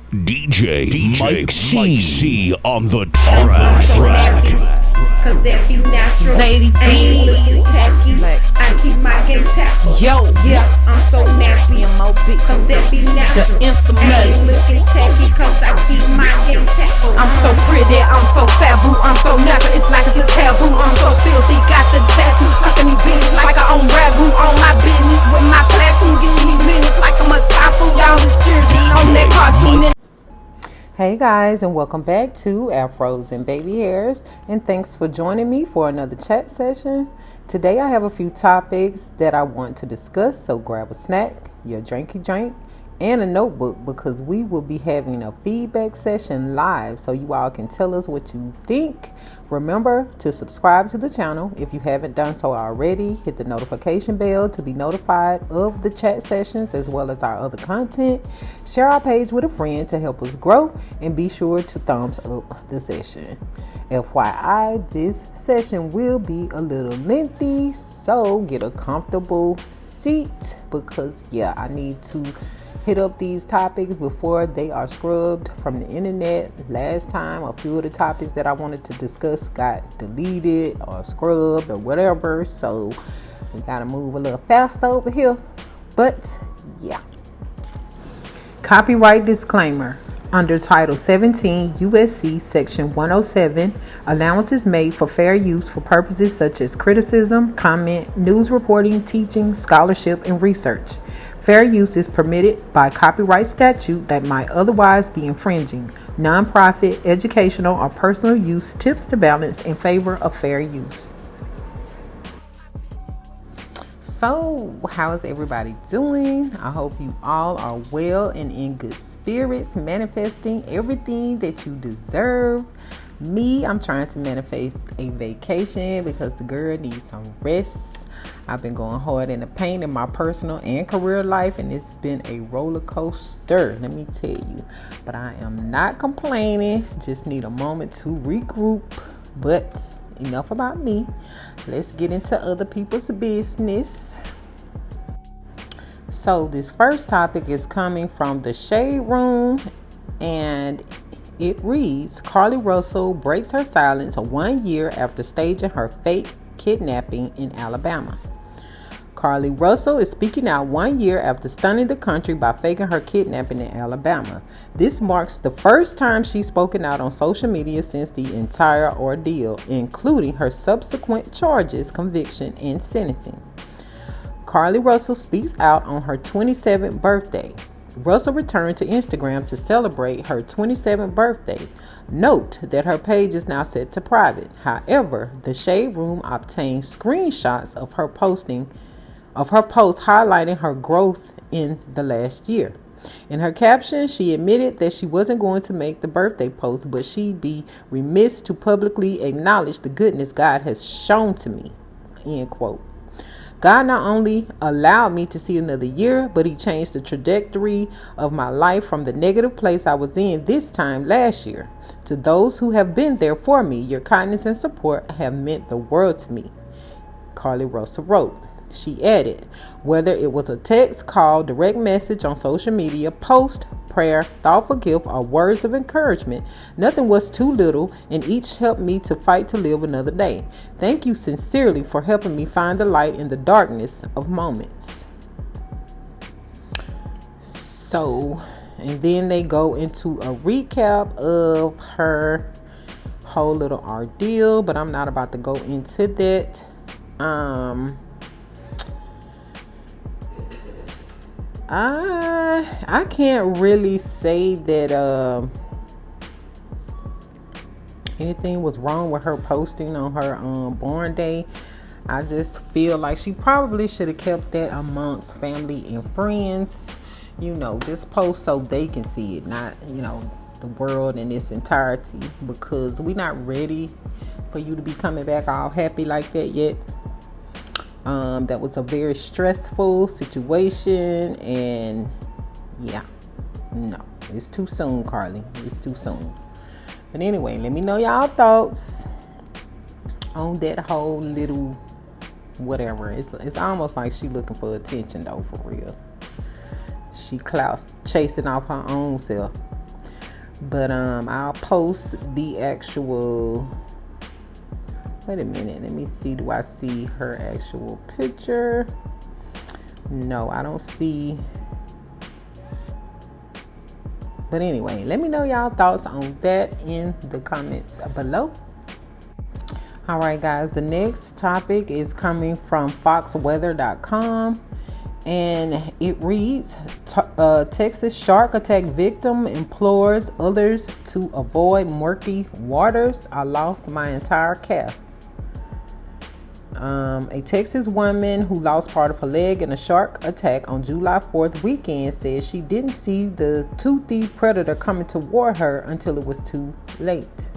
DJ Mike C on the track. Cause that be natural. Lady D. Ain't looking tacky. I keep my game tactful. Yo, yeah, I'm so nappy. M.O.B. Cause that be natural. The infamous. Ain't looking tacky. Cause I keep my game tactful. I'm so pretty, I'm so fabu, I'm so natural, it's like it's a taboo. I'm so filthy, got the tattoo, fucking these bitches like I own ragu. On my business with my platoon, getting these minutes like I'm a typhoon. Y'all is jersey on that cartoon. Hey guys, and welcome back to Airfros Babyhairs, and thanks for joining me for another chat session. Today I have a few topics that I want to discuss, so grab a snack, your drinky drink, and a notebook because we will be having a feedback session live so you all can tell us what you think. Remember to subscribe to the channel if you haven't done so already. Hit the notification bell to be notified of the chat sessions as well as our other content. Share our page with a friend to help us grow, and be sure to thumbs up the session. FYI, this session will be a little lengthy, so get a comfortable seat because I need to hit up these topics before they are scrubbed from the internet. Last time a few of the topics that I wanted to discuss got deleted or scrubbed or whatever, so we gotta move a little faster over here. But copyright disclaimer. Under Title 17 USC Section 107, allowance is made for fair use for purposes such as criticism, comment, news reporting, teaching, scholarship, and research. Fair use is permitted by copyright statute that might otherwise be infringing. Nonprofit, educational, or personal use tips the balance in favor of fair use. So, how is everybody doing? I hope you all are well and in good spirits, manifesting everything that you deserve. Me, I'm trying to manifest a vacation because the girl needs some rest. I've been going hard in the paint in my personal and career life, and it's been a roller coaster, let me tell you. But I am not complaining, just need a moment to regroup. But enough about me. Let's get into other people's business. So this first topic is coming from the Shade Room, and it reads, Carly Russell breaks her silence 1 year after staging her fake kidnapping in Alabama. Carly Russell is speaking out 1 year after stunning the country by faking her kidnapping in Alabama. This marks the first time she's spoken out on social media since the entire ordeal, including her subsequent charges, conviction, and sentencing. Carly Russell speaks out on her 27th birthday. Russell returned to Instagram to celebrate her 27th birthday. Note that her page is now set to private. However, the Shade Room obtained screenshots of her post highlighting her growth in the last year. In her caption, she admitted that she wasn't going to make the birthday post, but she'd be remiss to publicly acknowledge the goodness God has shown to me. End quote. God not only allowed me to see another year, but he changed the trajectory of my life from the negative place I was in this time last year. To those who have been there for me, your kindness and support have meant the world to me, Carly Russell wrote. She added, whether it was a text, call, direct message on social media, post, prayer, thoughtful gift, or words of encouragement, nothing was too little, and each helped me to fight to live another day. Thank you sincerely for helping me find the light in the darkness of moments. So, and then they go into a recap of her whole little ordeal, but I'm not about to go into that. I can't really say that anything was wrong with her posting on her born day. I just feel like she probably should have kept that amongst family and friends. Just post so they can see it, not the world in its entirety, because we're not ready for you to be coming back all happy like that yet. That was a very stressful situation, and no, it's too soon, Carly. It's too soon. But anyway, let me know y'all thoughts on that whole little whatever. It's almost like she looking for attention though, for real. She clout chasing off her own self. But I'll post the actual. Wait a minute, let me see. Do I see her actual picture? No, I don't see. But anyway, let me know y'all thoughts on that in the comments below. All right, guys, the next topic is coming from foxweather.com, and it reads, Texas shark attack victim implores others to avoid murky waters. I lost my entire calf. A Texas woman who lost part of her leg in a shark attack on July 4th weekend said she didn't see the toothy predator coming toward her until it was too late.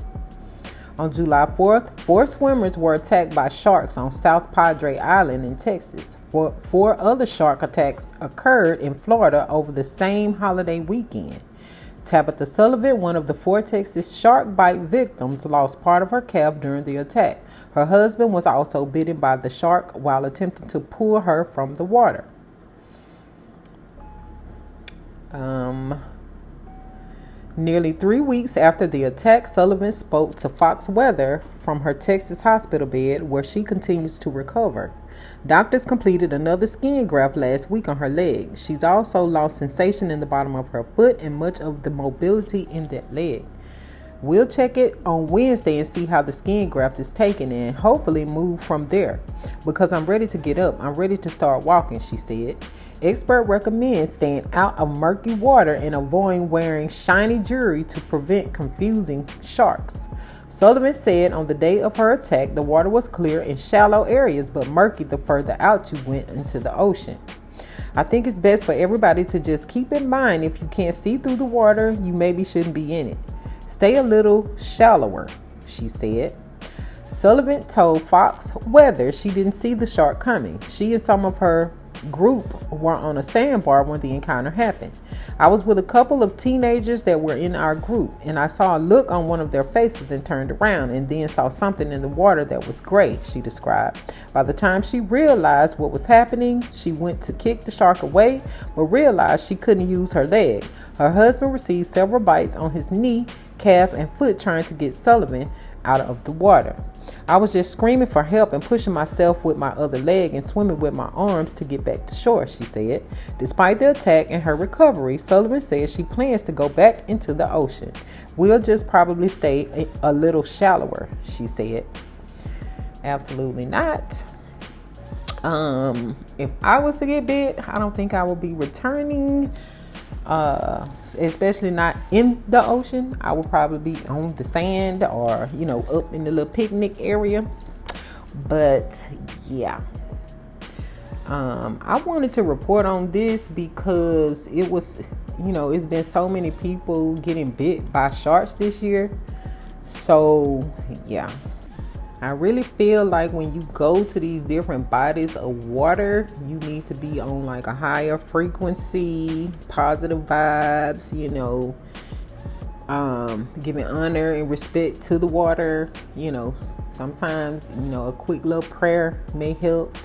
On July 4th, 4 swimmers were attacked by sharks on South Padre Island in Texas. Four other shark attacks occurred in Florida over the same holiday weekend. Tabitha Sullivan, one of the 4 Texas shark bite victims, lost part of her calf during the attack. Her husband was also bitten by the shark while attempting to pull her from the water. Nearly 3 weeks after the attack, Sullivan spoke to Fox Weather from her Texas hospital bed, where she continues to recover. Doctors completed another skin graft last week on her leg. She's also lost sensation in the bottom of her foot and much of the mobility in that leg. We'll check it on Wednesday and see how the skin graft is taken and hopefully move from there. Because I'm ready to get up. I'm ready to start walking, she said. Expert recommends staying out of murky water and avoiding wearing shiny jewelry to prevent confusing sharks. Sullivan said on the day of her attack, the water was clear in shallow areas, but murky the further out you went into the ocean. I think it's best for everybody to just keep in mind, if you can't see through the water, you maybe shouldn't be in it. Stay a little shallower, she said. Sullivan told Fox Weather she didn't see the shark coming. She and some of her group were on a sandbar when the encounter happened. I was with a couple of teenagers that were in our group, and I saw a look on one of their faces and turned around and then saw something in the water that was gray, she described. By the time she realized what was happening, she went to kick the shark away, but realized she couldn't use her leg. Her husband received several bites on his knee, calf, and foot trying to get Sullivan out of the water. I was just screaming for help and pushing myself with my other leg and swimming with my arms to get back to shore, she said. Despite the attack and her recovery, Sullivan says she plans to go back into the ocean. We'll just probably stay a little shallower, she said. Absolutely not. If I was to get bit, I don't think I will be returning. Especially not in the ocean. I will probably be on the sand or up in the little picnic area. But yeah, I wanted to report on this because it was, it's been so many people getting bit by sharks this year. So yeah, I really feel like when you go to these different bodies of water, you need to be on like a higher frequency, positive vibes, giving honor and respect to the water. Sometimes, a quick little prayer may help,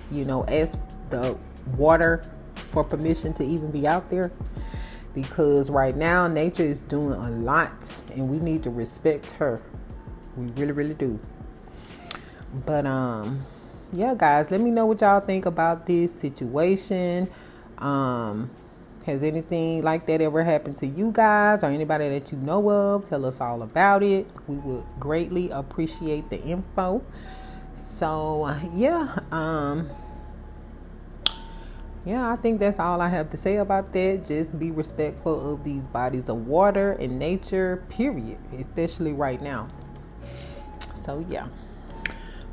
ask the water for permission to even be out there. Because right now, nature is doing a lot and we need to respect her. We really, really do. But yeah, guys, let me know what y'all think about this situation. Has anything like that ever happened to you guys or anybody that you know of? Tell us all about it. We would greatly appreciate the info. So yeah, I think that's all I have to say about that. Just be respectful of these bodies of water and nature, period, especially right now. So yeah.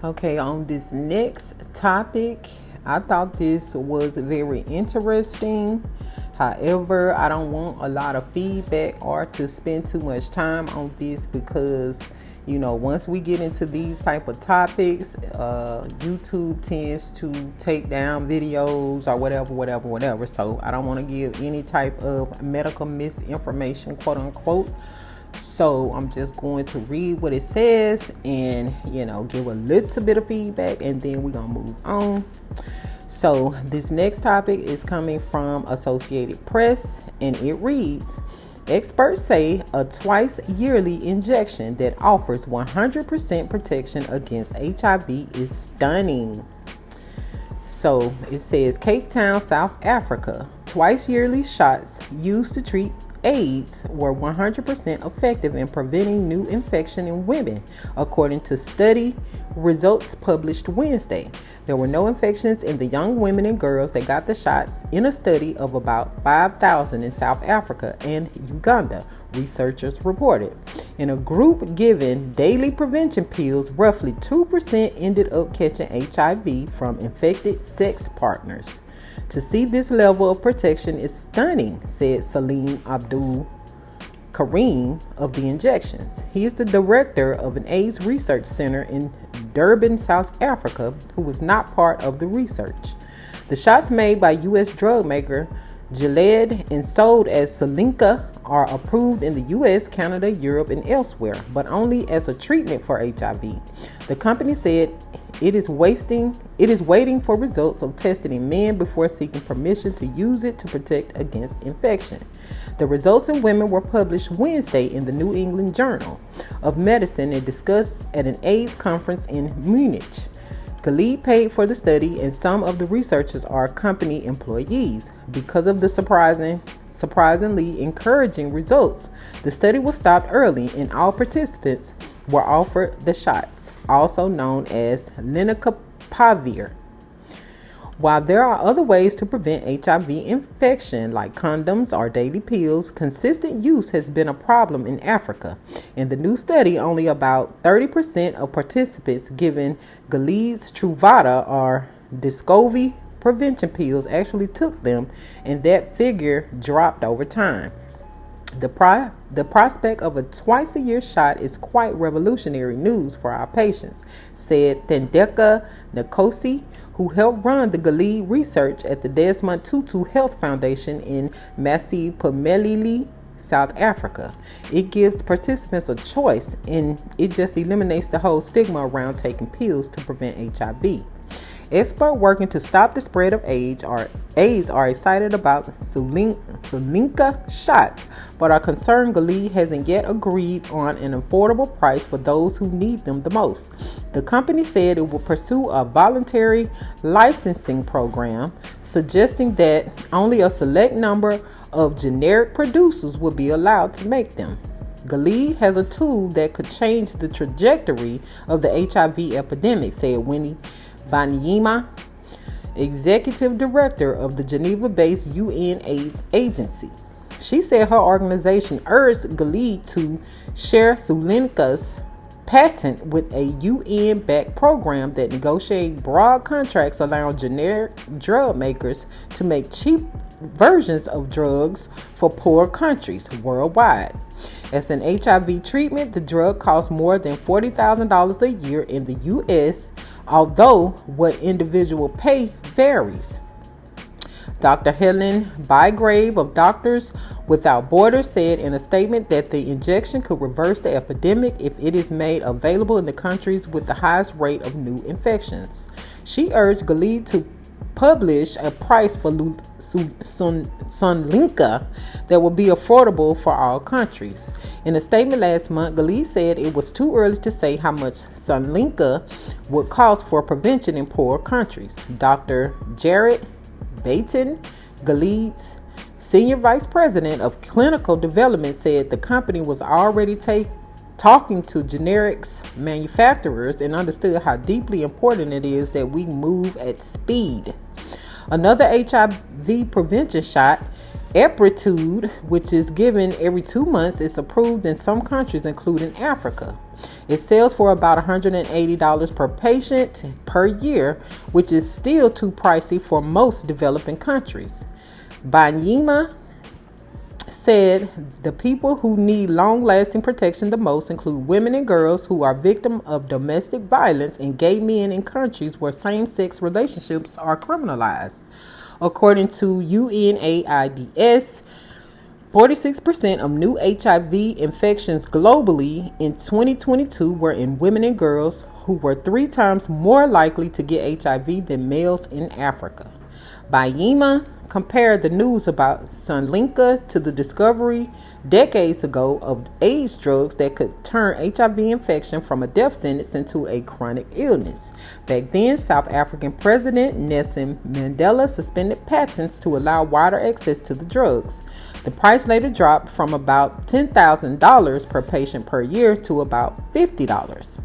Okay, on this next topic, I thought this was very interesting. However, I don't want a lot of feedback or to spend too much time on this because, once we get into these type of topics, YouTube tends to take down videos or whatever. So I don't want to give any type of medical misinformation, quote unquote. So I'm just going to read what it says and, give a little bit of feedback and then we're going to move on. So this next topic is coming from Associated Press and it reads, Experts say a twice yearly injection that offers 100% protection against HIV is stunning. So it says Cape Town, South Africa. Twice yearly shots used to treat AIDS were 100% effective in preventing new infection in women, according to study results published Wednesday. There were no infections in the young women and girls that got the shots in a study of about 5,000 in South Africa and Uganda, researchers reported. In a group given daily prevention pills, roughly 2% ended up catching HIV from infected sex partners. To see this level of protection is stunning, said Salim Abdul Karim of the injections. He is the director of an AIDS research center in Durban, South Africa, who was not part of the research. The shots made by U.S. drug maker Gilead and sold as Salinka are approved in the U.S., Canada, Europe, and elsewhere, but only as a treatment for HIV. The company said it is waiting for results of testing in men before seeking permission to use it to protect against infection. The results in women were published Wednesday in the New England Journal of Medicine and discussed at an AIDS conference in Munich. Gilead paid for the study, and some of the researchers are company employees. Because of the surprisingly encouraging results, the study was stopped early and all participants were offered the shots, also known as lenacapavir. While there are other ways to prevent HIV infection, like condoms or daily pills, consistent use has been a problem in Africa. In the new study, only about 30% of participants given Gilead's Truvada or Descovy prevention pills actually took them, and that figure dropped over time. The prospect of a twice-a-year shot is quite revolutionary news for our patients, said Tendeka Nkosi, who helped run the Gilead research at the Desmond Tutu Health Foundation in Masipumeleli, South Africa. It gives participants a choice, and it just eliminates the whole stigma around taking pills to prevent HIV. Experts working to stop the spread of AIDS are excited about Salinka shots, but are concerned Gilead hasn't yet agreed on an affordable price for those who need them the most. The company said it will pursue a voluntary licensing program, suggesting that only a select number of generic producers will be allowed to make them. Gilead has a tool that could change the trajectory of the HIV epidemic, said Winnie Banyima, executive director of the Geneva-based UN AIDS agency. She said her organization urged Gilead to share Sulinka's patent with a UN-backed program that negotiates broad contracts allowing generic drug makers to make cheap versions of drugs for poor countries worldwide. As an HIV treatment, the drug costs more than $40,000 a year in the U.S., although what individual pay varies. Dr. Helen Bygrave of Doctors Without Borders said in a statement that the injection could reverse the epidemic if it is made available in the countries with the highest rate of new infections. She urged Gilead to publish a price for Sunlinka that will be affordable for all countries. In a statement last month, Gilead said it was too early to say how much Sunlinka would cost for prevention in poor countries. Dr. Jared Baton, Gilead's senior vice president of clinical development, said the company was already talking to generics manufacturers and understood how deeply important it is that we move at speed. Another HIV prevention shot, Epritude, which is given every 2 months, is approved in some countries, including Africa. It sells for about $180 per patient per year, which is still too pricey for most developing countries. Banyima said the people who need long-lasting protection the most include women and girls who are victims of domestic violence and gay men in countries where same-sex relationships are criminalized. According to UNAIDS, 46% of new HIV infections globally in 2022 were in women and girls, who were 3 times more likely to get HIV than males in Africa. Banyima compared the news about Sunlinka to the discovery decades ago of AIDS drugs that could turn HIV infection from a death sentence into a chronic illness. Back then, South African President Nelson Mandela suspended patents to allow wider access to the drugs. The price later dropped from about $10,000 per patient per year to about $50.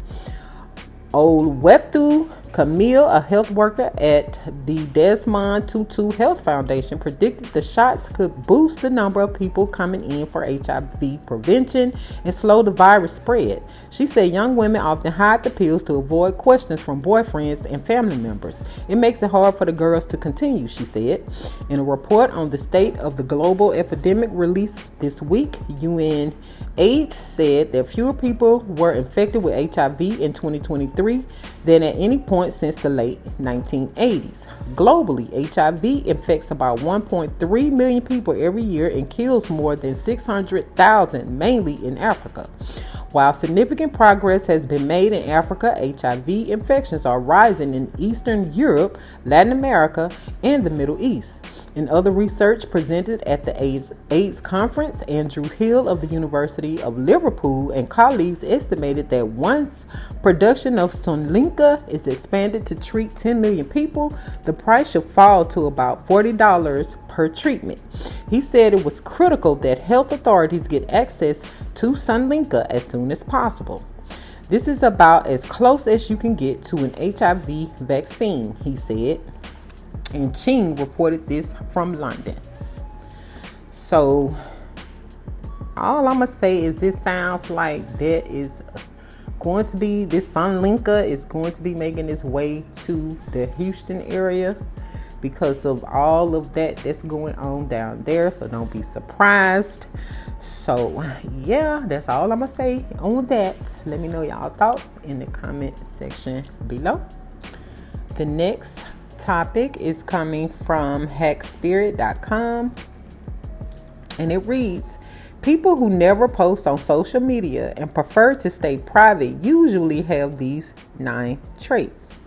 Owethu Camille, a health worker at the Desmond Tutu Health Foundation, predicted the shots could boost the number of people coming in for HIV prevention and slow the virus spread. She said young women often hide the pills to avoid questions from boyfriends and family members. It makes it hard for the girls to continue, she said. In a report on the state of the global epidemic released this week, UN AIDS said that fewer people were infected with HIV in 2023 than at any point since the late 1980s. Globally, HIV infects about 1.3 million people every year and kills more than 600,000, mainly in Africa. While significant progress has been made in Africa, HIV infections are rising in Eastern Europe, Latin America, and the Middle East. In other research presented at the AIDS conference, Andrew Hill of the University of Liverpool and colleagues estimated that once production of Sunlinka is expanded to treat 10 million people, the price should fall to about $40 per treatment. He said it was critical that health authorities get access to Sunlinka as soon as possible. This is about as close as you can get to an HIV vaccine, he said. And Ching reported this from London. So all I'm going to say is this sounds like that is going to be, this Sunlinka is going to be making its way to the Houston area because of all of that's going on down there. So don't be surprised. So yeah, that's all I'm going to say on that. Let me know y'all thoughts in the comment section below. The next topic is coming from hackspirit.com, and it reads, people who never post on social media and prefer to stay private usually have these 9 traits.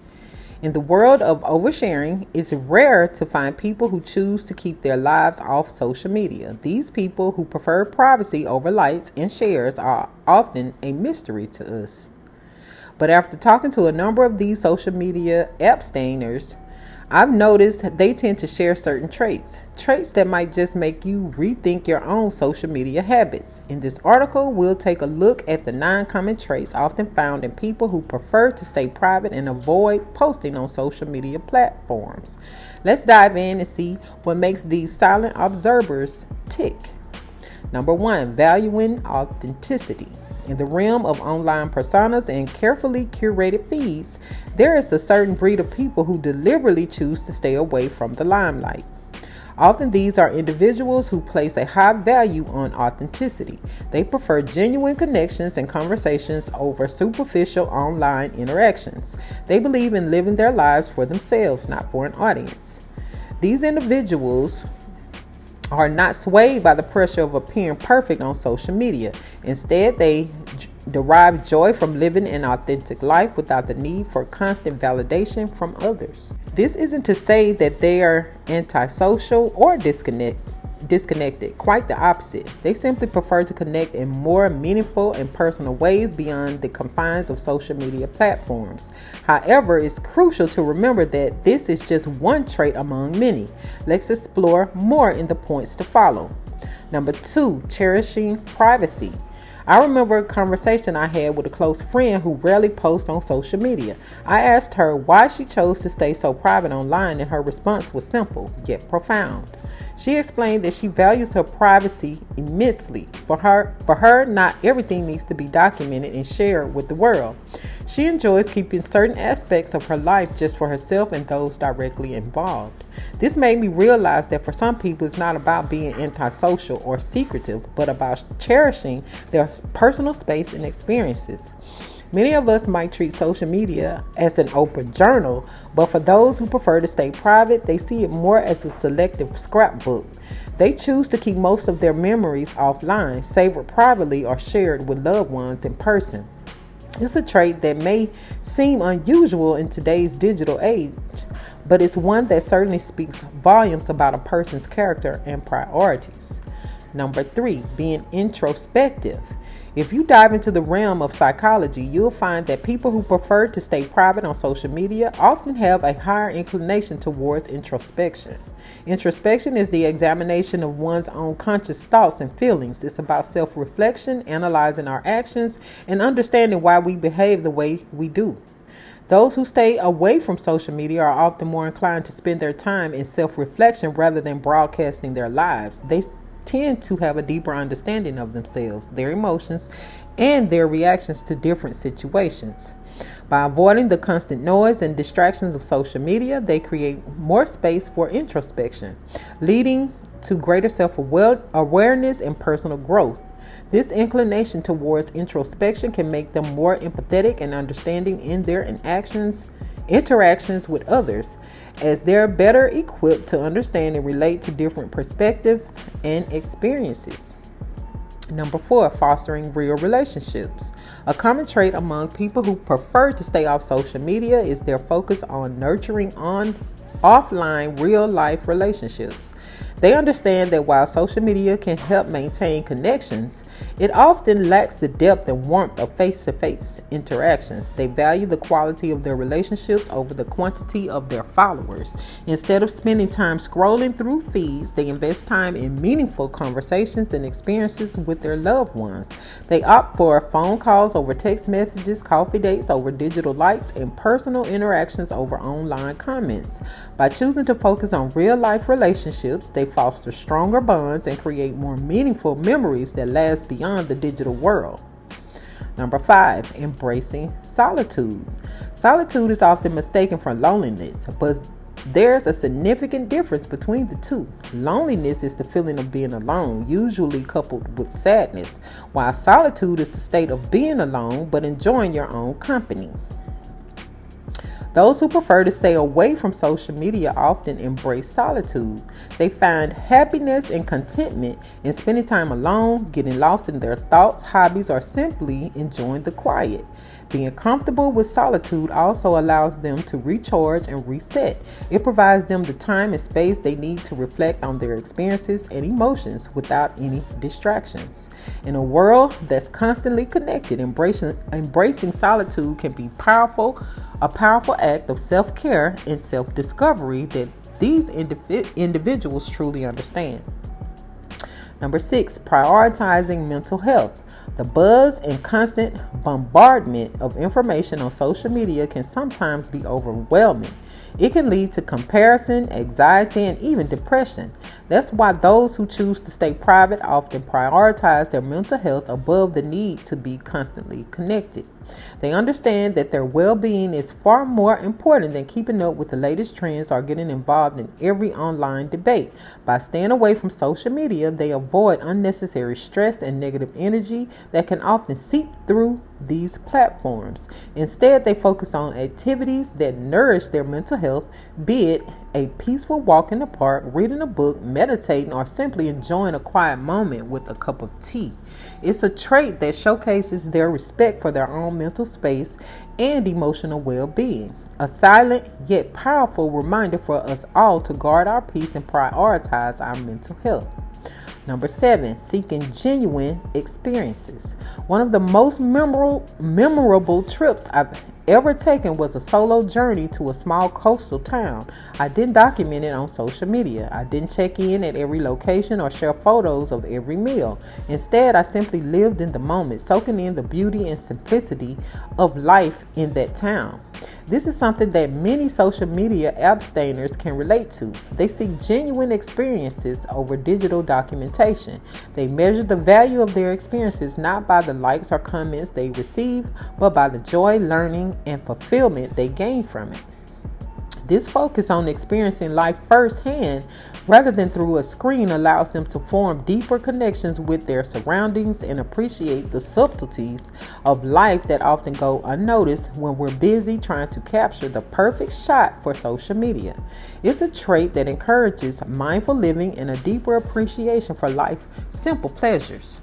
In the world of oversharing, it's rare to find people who choose to keep their lives off social media. These people who prefer privacy over likes and shares are often a mystery to us. But after talking to a number of these social media abstainers, I've noticed they tend to share certain traits that might just make you rethink your own social media habits. In this article, we'll take a look at the 9 common traits often found in people who prefer to stay private and avoid posting on social media platforms. Let's dive in and see what makes these silent observers tick. Number 1, valuing authenticity. In the realm of online personas and carefully curated feeds, there is a certain breed of people who deliberately choose to stay away from the limelight. Often these are individuals who place a high value on authenticity. They prefer genuine connections and conversations over superficial online interactions. They believe in living their lives for themselves, not for an audience. These individuals are not swayed by the pressure of appearing perfect on social media. Instead, they derive joy from living an authentic life without the need for constant validation from others. This isn't to say that they are antisocial or disconnected. Quite the opposite. They simply prefer to connect in more meaningful and personal ways beyond the confines of social media platforms. However, it's crucial to remember that this is just one trait among many. Let's explore more in the points to follow. Number 2, cherishing privacy. I remember a conversation I had with a close friend who rarely posts on social media. I asked her why she chose to stay so private online, and her response was simple yet profound. She explained that she values her privacy immensely. For her, not everything needs to be documented and shared with the world. She enjoys keeping certain aspects of her life just for herself and those directly involved. This made me realize that for some people, it's not about being antisocial or secretive, but about cherishing their personal space and experiences. Many of us might treat social media as an open journal, but for those who prefer to stay private, they see it more as a selective scrapbook. They choose to keep most of their memories offline, savored privately, or shared with loved ones in person. It's a trait that may seem unusual in today's digital age, but it's one that certainly speaks volumes about a person's character and priorities. Number 3, being introspective. If you dive into the realm of psychology, you'll find that people who prefer to stay private on social media often have a higher inclination towards introspection. Introspection is the examination of one's own conscious thoughts and feelings. It's about self-reflection, analyzing our actions, and understanding why we behave the way we do. Those who stay away from social media are often more inclined to spend their time in self-reflection rather than broadcasting their lives. They tend to have a deeper understanding of themselves, their emotions, and their reactions to different situations. By avoiding the constant noise and distractions of social media, they create more space for introspection, leading to greater self-awareness and personal growth. This inclination towards introspection can make them more empathetic and understanding in their interactions with others, as they're better equipped to understand and relate to different perspectives and experiences. Number 4, fostering real relationships. A common trait among people who prefer to stay off social media is their focus on nurturing offline real-life relationships. They understand that while social media can help maintain connections, it often lacks the depth and warmth of face-to-face interactions. They value the quality of their relationships over the quantity of their followers. Instead of spending time scrolling through feeds, they invest time in meaningful conversations and experiences with their loved ones. They opt for phone calls over text messages, coffee dates over digital likes, and personal interactions over online comments. By choosing to focus on real-life relationships, they foster stronger bonds and create more meaningful memories that last beyond the digital world. Number 5, embracing solitude. Solitude is often mistaken for loneliness, but there's a significant difference between the two. Loneliness is the feeling of being alone, usually coupled with sadness, while solitude is the state of being alone but enjoying your own company. Those who prefer to stay away from social media often embrace solitude. They find happiness and contentment in spending time alone, getting lost in their thoughts, hobbies, or simply enjoying the quiet. Being comfortable with solitude also allows them to recharge and reset. It provides them the time and space they need to reflect on their experiences and emotions without any distractions. In a world that's constantly connected, embracing solitude can be a powerful act of self-care and self-discovery that these individuals truly understand. Number 6, prioritizing mental health. The buzz and constant bombardment of information on social media can sometimes be overwhelming. It can lead to comparison, anxiety, and even depression. That's why those who choose to stay private often prioritize their mental health above the need to be constantly connected. They understand that their well-being is far more important than keeping up with the latest trends or getting involved in every online debate. By staying away from social media, they avoid unnecessary stress and negative energy that can often seep through these platforms. Instead, they focus on activities that nourish their mental health, be it a peaceful walk in the park, reading a book, meditating, or simply enjoying a quiet moment with a cup of tea. It's a trait that showcases their respect for their own mental space and emotional well-being. A silent yet powerful reminder for us all to guard our peace and prioritize our mental health. Number 7, seeking genuine experiences. One of the most memorable trips I've ever taken was a solo journey to a small coastal town. I didn't document it on social media. I didn't check in at every location or share photos of every meal. Instead, I simply lived in the moment, soaking in the beauty and simplicity of life in that town. This is something that many social media abstainers can relate to. They seek genuine experiences over digital documentation. They measure the value of their experiences not by the likes or comments they receive, but by the joy, learning, and fulfillment they gain from it. This focus on experiencing life firsthand rather than through a screen allows them to form deeper connections with their surroundings and appreciate the subtleties of life that often go unnoticed when we're busy trying to capture the perfect shot for social media. It's a trait that encourages mindful living and a deeper appreciation for life's simple pleasures.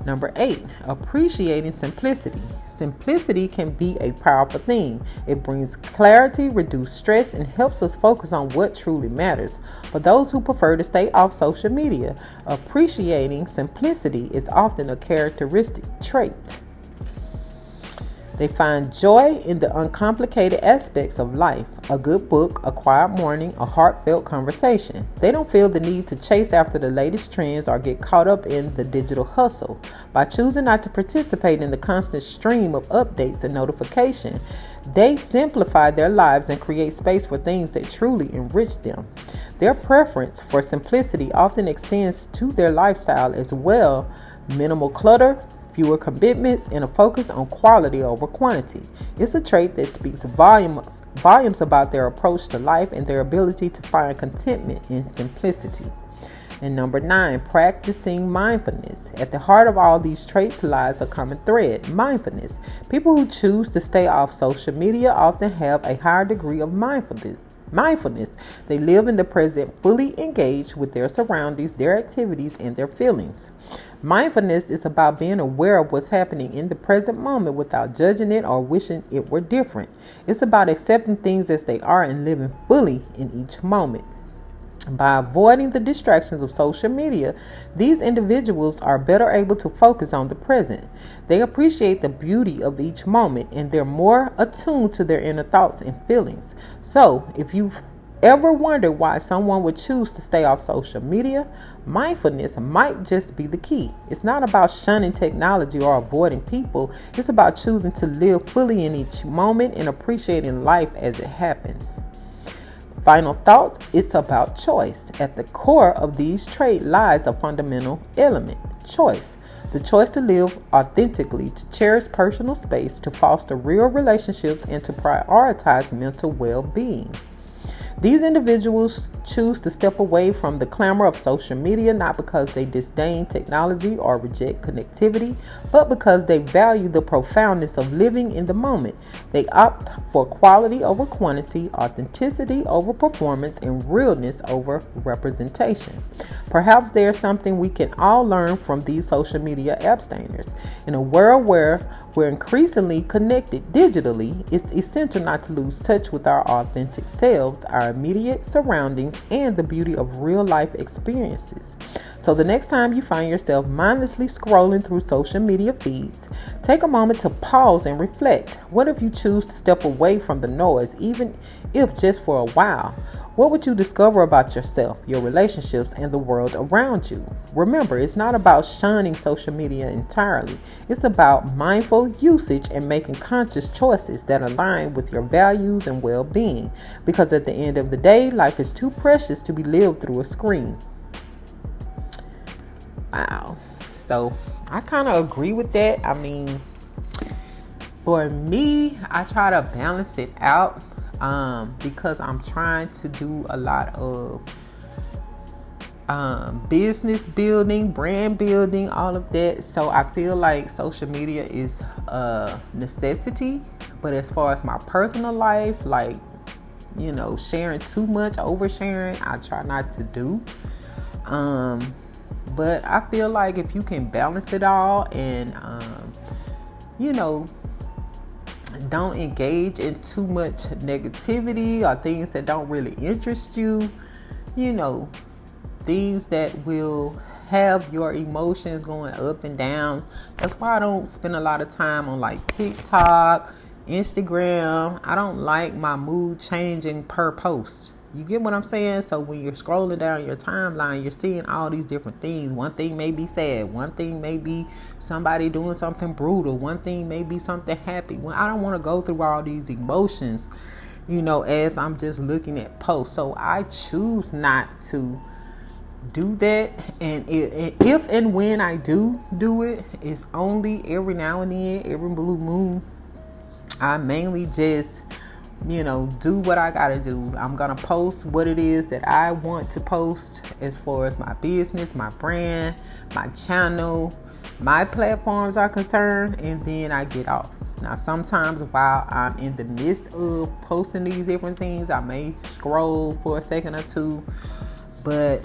Number 8, appreciating simplicity. Simplicity can be a powerful thing. It brings clarity, reduces stress, and helps us focus on what truly matters. For those who prefer to stay off social media, appreciating simplicity is often a characteristic trait. They find joy in the uncomplicated aspects of life, a good book, a quiet morning, a heartfelt conversation. They don't feel the need to chase after the latest trends or get caught up in the digital hustle. By choosing not to participate in the constant stream of updates and notifications, they simplify their lives and create space for things that truly enrich them. Their preference for simplicity often extends to their lifestyle as well. Minimal clutter, fewer commitments, and a focus on quality over quantity. It's a trait that speaks volumes about their approach to life and their ability to find contentment in simplicity. And number 9, practicing mindfulness. At the heart of all these traits lies a common thread: mindfulness. People who choose to stay off social media often have a higher degree of mindfulness. They live in the present, fully engaged with their surroundings, their activities, and their feelings. Mindfulness is about being aware of what's happening in the present moment without judging it or wishing it were different. It's about accepting things as they are and living fully in each moment. By avoiding the distractions of social media, these individuals are better able to focus on the present. They appreciate the beauty of each moment, and they're more attuned to their inner thoughts and feelings. So, if you've ever wondered why someone would choose to stay off social media, mindfulness might just be the key. It's not about shunning technology or avoiding people. It's about choosing to live fully in each moment and appreciating life as it happens. Final thoughts, it's about choice. At the core of these traits lies a fundamental element: choice. The choice to live authentically, to cherish personal space, to foster real relationships, and to prioritize mental well-being. These individuals choose to step away from the clamor of social media, not because they disdain technology or reject connectivity, but because they value the profoundness of living in the moment. They opt for quality over quantity, authenticity over performance, and realness over representation. Perhaps there's something we can all learn from these social media abstainers. In a world where we're increasingly connected digitally, it's essential not to lose touch with our authentic selves, our immediate surroundings, and the beauty of real life experiences. So the next time you find yourself mindlessly scrolling through social media feeds, take a moment to pause and reflect. What if you choose to step away from the noise, even if just for a while? What would you discover about yourself, your relationships, and the world around you? Remember, it's not about shunning social media entirely. It's about mindful usage and making conscious choices that align with your values and well-being. Because at the end of the day, life is too precious to be lived through a screen. Wow. So I kind of agree with that. I mean, for me, I try to balance it out. Because I'm trying to do a lot of business building, brand building, all of that. So I feel like social media is a necessity. But as far as my personal life, like, you know, sharing too much, oversharing, I try not to do. But I feel like if you can balance it all and, you know, don't engage in too much negativity or things that don't really interest you, you know, things that will have your emotions going up and down. That's why I don't spend a lot of time on like TikTok, Instagram. I don't like my mood changing per post. You get what I'm saying? So when you're scrolling down your timeline, you're seeing all these different things. One thing may be sad. One thing may be somebody doing something brutal. One thing may be something happy. When I don't want to go through all these emotions, you know, as I'm just looking at posts. So I choose not to do that. And if and when I do it, it's only every now and then, every blue moon. I mainly just, you know, do what I gotta do. I'm gonna post what it is that I want to post as far as my business, my brand, my channel, my platforms are concerned, and then I get off. Now, sometimes while I'm in the midst of posting these different things, I may scroll for a second or two, But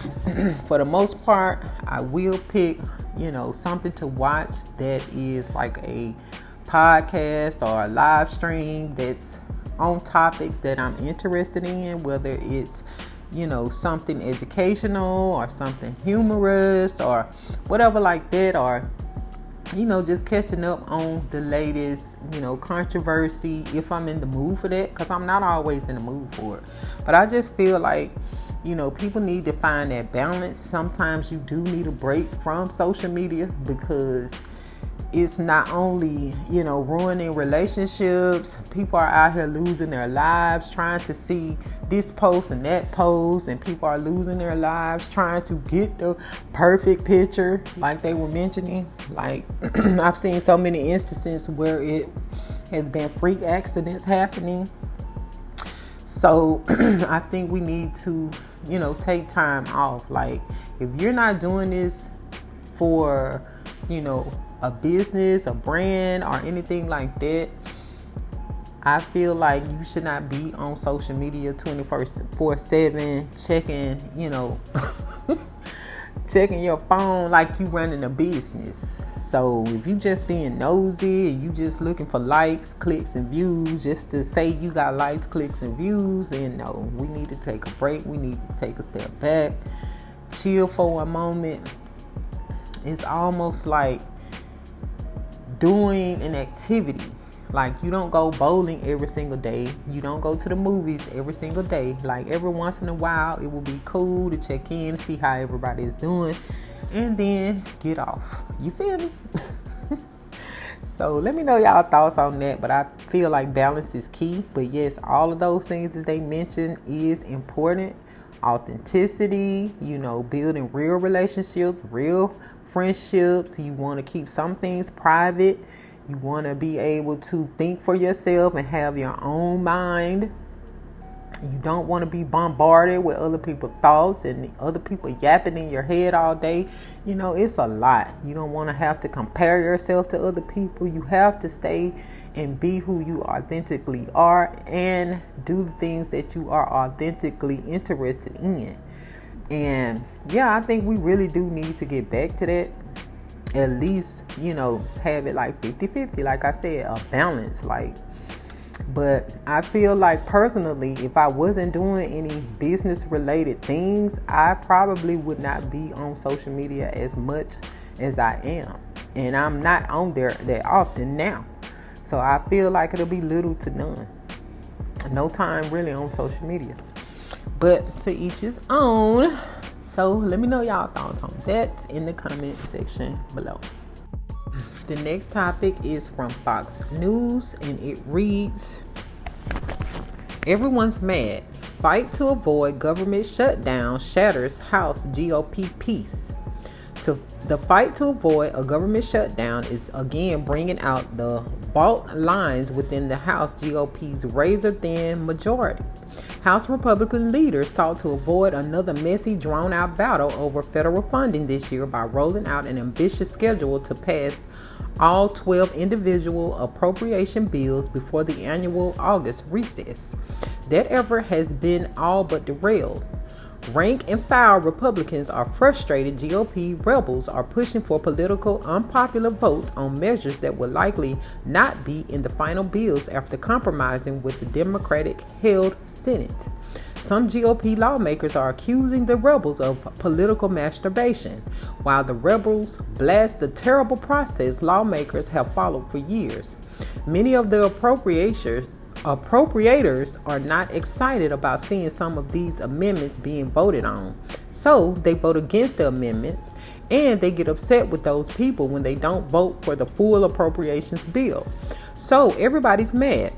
for the most part, I will pick, something to watch that is like a podcast or a live stream that's on topics that I'm interested in, whether it's something educational or something humorous or whatever like that, or just catching up on the latest controversy if I'm in the mood for that, because I'm not always in the mood for it. But I just feel like people need to find that balance. Sometimes you do need a break from social media, because it's not only, ruining relationships. People are out here losing their lives trying to see this post and that post, and people are losing their lives trying to get the perfect picture, like they were mentioning. Like, I've seen so many instances where it has been freak accidents happening. So I think we need to, take time off. Like, if you're not doing this for, a business, a brand, or anything like that, I feel like you should not be on social media 24/7 checking, checking your phone like you running a business. So if you just being nosy and you just looking for likes, clicks, and views just to say you got likes, clicks, and views, then no, we need to take a break. We need to take a step back, chill for a moment. It's almost like doing an activity. Like, you don't go bowling every single day. You don't go to the movies every single day. Like, every once in a while, it will be cool to check in, see how everybody is doing, and then get off. You feel me? So let me know y'all thoughts on that. But I feel like balance is key. But yes, all of those things that they mentioned is important. Authenticity, building real relationships, real friendships. You want to keep some things private. You want to be able to think for yourself and have your own mind. You don't want to be bombarded with other people's thoughts and other people yapping in your head all day. It's a lot. You don't want to have to compare yourself to other people. You have to stay and be who you authentically are and do the things that you are authentically interested in. And yeah, I think we really do need to get back to that. At least, have it like 50-50, like I said, a balance. But I feel like personally, if I wasn't doing any business related things, I probably would not be on social media as much as I am. And I'm not on there that often now. So I feel like it'll be little to none. No time really on social media. But to each his own. So let me know y'all thoughts on that in the comment section below. The next topic is from Fox News, and it reads, everyone's mad. Fight to avoid government shutdown shatters House GOP peace. The fight to avoid a government shutdown is again bringing out the fault lines within the House GOP's razor-thin majority. House Republican leaders sought to avoid another messy, drawn-out battle over federal funding this year by rolling out an ambitious schedule to pass all 12 individual appropriation bills before the annual August recess. That effort has been all but derailed. Rank and file Republicans are frustrated. GOP rebels are pushing for political unpopular votes on measures that will likely not be in the final bills after compromising with the Democratic-held Senate. Some GOP lawmakers are accusing the rebels of political masturbation. While the rebels blast the terrible process lawmakers have followed for years, many of the appropriators are not excited about seeing some of these amendments being voted on. So they vote against the amendments, and they get upset with those people when they don't vote for the full appropriations bill. So everybody's mad.